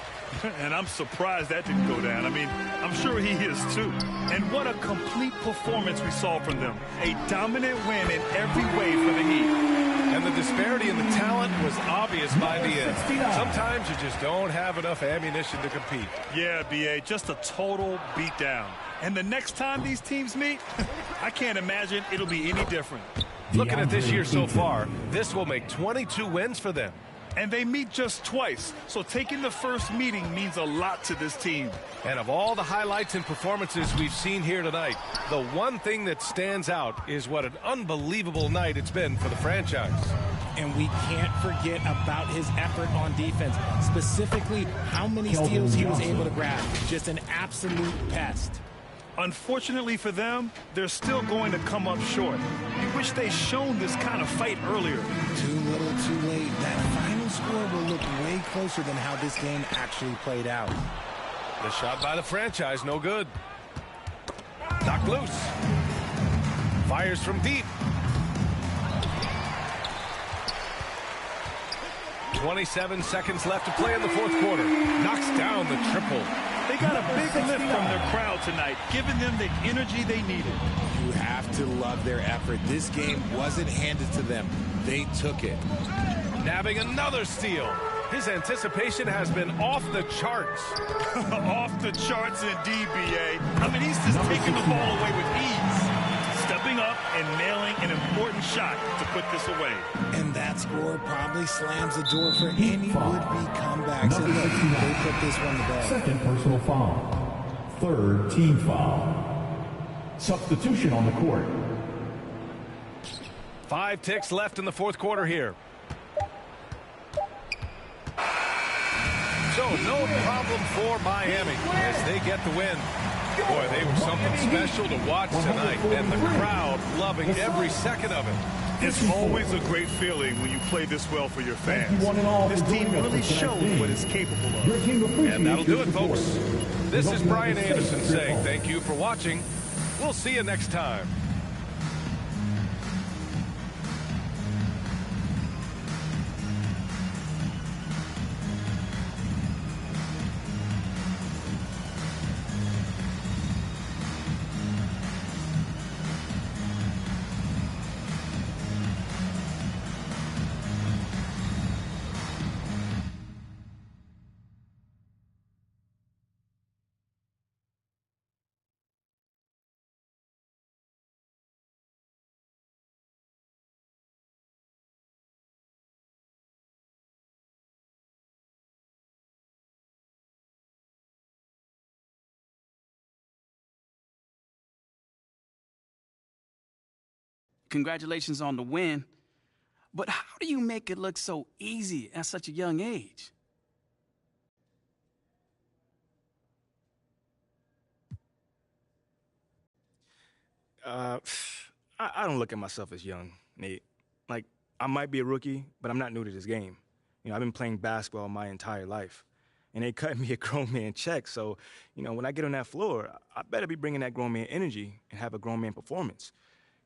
And I'm surprised that didn't go down. I mean, I'm sure he is too. And what a complete performance we saw from them. A dominant win in every way for the Heat. And the disparity in the talent was obvious by the end. Sometimes you just don't have enough ammunition to compete. Yeah, B.A., just a total beatdown. And the next time these teams meet, I can't imagine it'll be any different. Looking at this year so far, this will make 22 wins for them. And they meet just twice, so taking the first meeting means a lot to this team. And of all the highlights and performances we've seen here tonight, the one thing that stands out is what an unbelievable night it's been for the franchise. And we can't forget about his effort on defense, specifically how many steals he was able to grab. Just an absolute pest. Unfortunately for them, they're still going to come up short. You wish they'd shown this kind of fight earlier. Too little, too late. That final score will look way closer than how this game actually played out. The shot by the franchise, no good. Knocked loose. Fires from deep. 27 seconds left to play in the fourth quarter. Knocks down the triple. They got a big lift from their crowd tonight, giving them the energy they needed. You have to love their effort. This game wasn't handed to them. They took it. Nabbing another steal. His anticipation has been off the charts. Off the charts indeed, B.A. I mean, he's just taking the ball away with ease. Stepping up and nailing an important shot to put this away. And that score probably slams the door for any would-be comebacks. And look, they put this one to bed. Second personal foul. Third team foul. Substitution on the court. 5 ticks left in the fourth quarter here. So no problem for Miami as they get the win. Boy, they were something special to watch tonight, and the crowd loving every second of it. It's always a great feeling when you play this well for your fans. This team really shows what it's capable of. And that'll do it, folks. This is Brian Anderson saying thank you for watching. We'll see you next time. Congratulations on the win. But how do you make it look so easy at such a young age? I don't look at myself as young, Nate. Like, I might be a rookie, but I'm not new to this game. You know, I've been playing basketball my entire life. And they cut me a grown man check. So, you know, when I get on that floor, I better be bringing that grown man energy and have a grown man performance.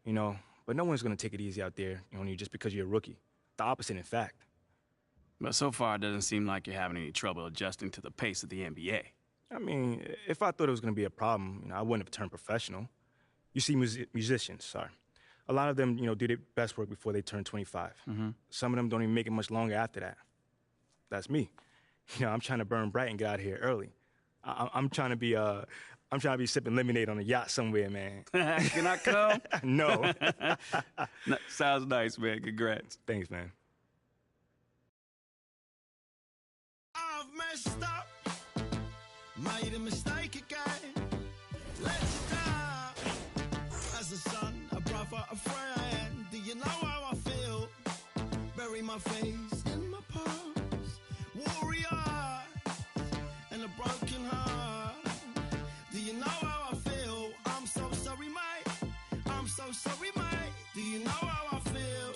You know, but no one's going to take it easy out there on you just because you're a rookie. The opposite, in fact. But so far, it doesn't seem like you're having any trouble adjusting to the pace of the NBA. I mean, if I thought it was going to be a problem, you know, I wouldn't have turned professional. You see musicians, a lot of them, you know, do their best work before they turn 25. Mm-hmm. Some of them don't even make it much longer after that. That's me. You know, I'm trying to burn bright and get out of here early. I'm trying to be sipping lemonade on a yacht somewhere, man. Can I come? No. Sounds nice, man. Congrats. Thanks, man. I've messed up, made a mistake again. Let you down. As a son, a brother, a friend. Do you know how I feel? Bury my face in my past. Warrior and a broken heart. Do you know how I feel? I'm so sorry, mate. I'm so sorry, mate. Do you know how I feel?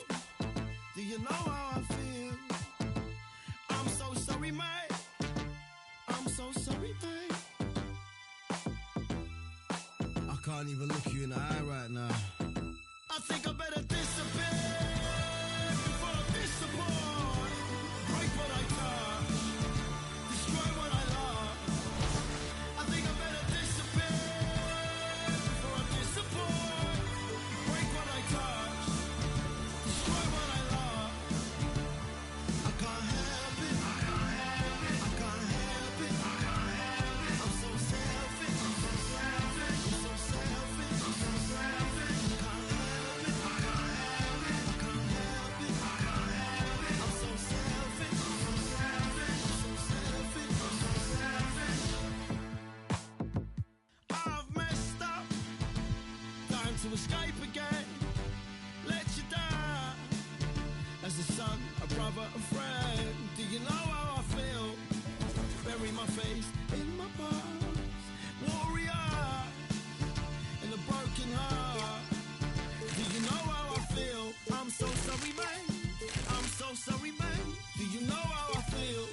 Do you know how I feel? I'm so sorry, mate. I'm so sorry, mate. I can't even look you in the eye right now. I think I better disappear before I disappoint. Break what I touch, destroy what I love. I think I better disappear before I disappoint. Break what I touch, destroy what I love. I can't help it. I can't help it. I can't help it. I can't help it. I'm so selfish. I'm so selfish. I'm so selfish. I'm so selfish. I can't help it. I can't help it. I can't help it. I can't help it. I'm so selfish. I'm so selfish. I'm so selfish. I'm so selfish. I've messed up. Time to escape again. Let you down. As a son, a brother, a friend. Do you know how I feel? Bury my face in my past. Warrior and a broken heart. Do you know how I feel? I'm so sorry, man. I'm so sorry, man. Do you know how I feel?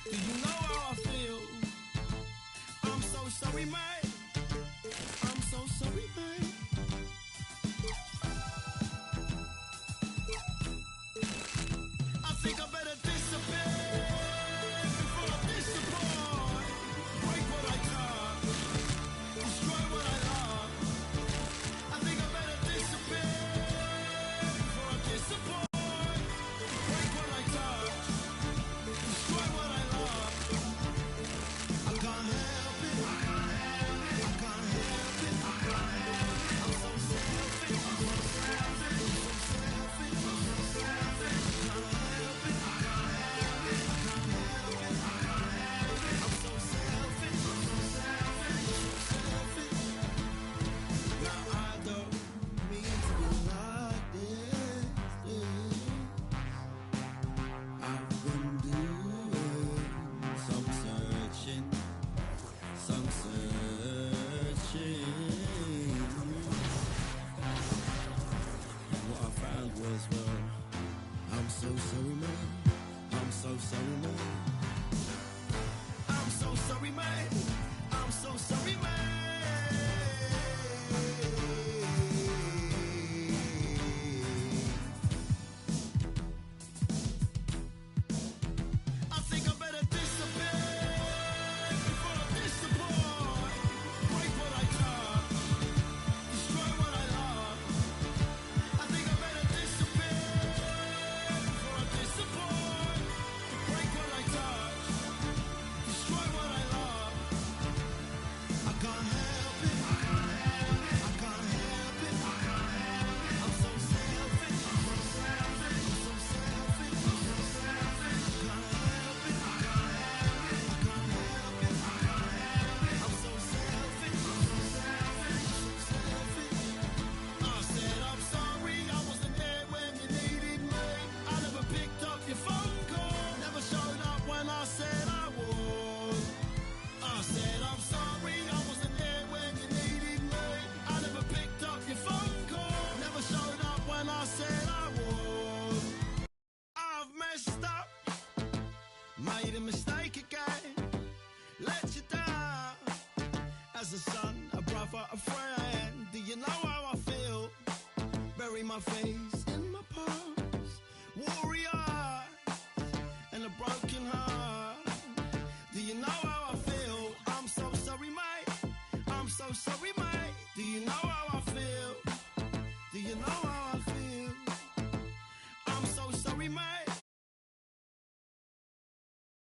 Do you know how I feel? I'm so sorry, man. I'm so sorry, man. I think I better disappear before I disappoint. my face, in my pulse, warrior and a broken heart. Do you know how I feel? I'm so sorry, mate. I'm so sorry, mate. Do you know how I feel? Do you know how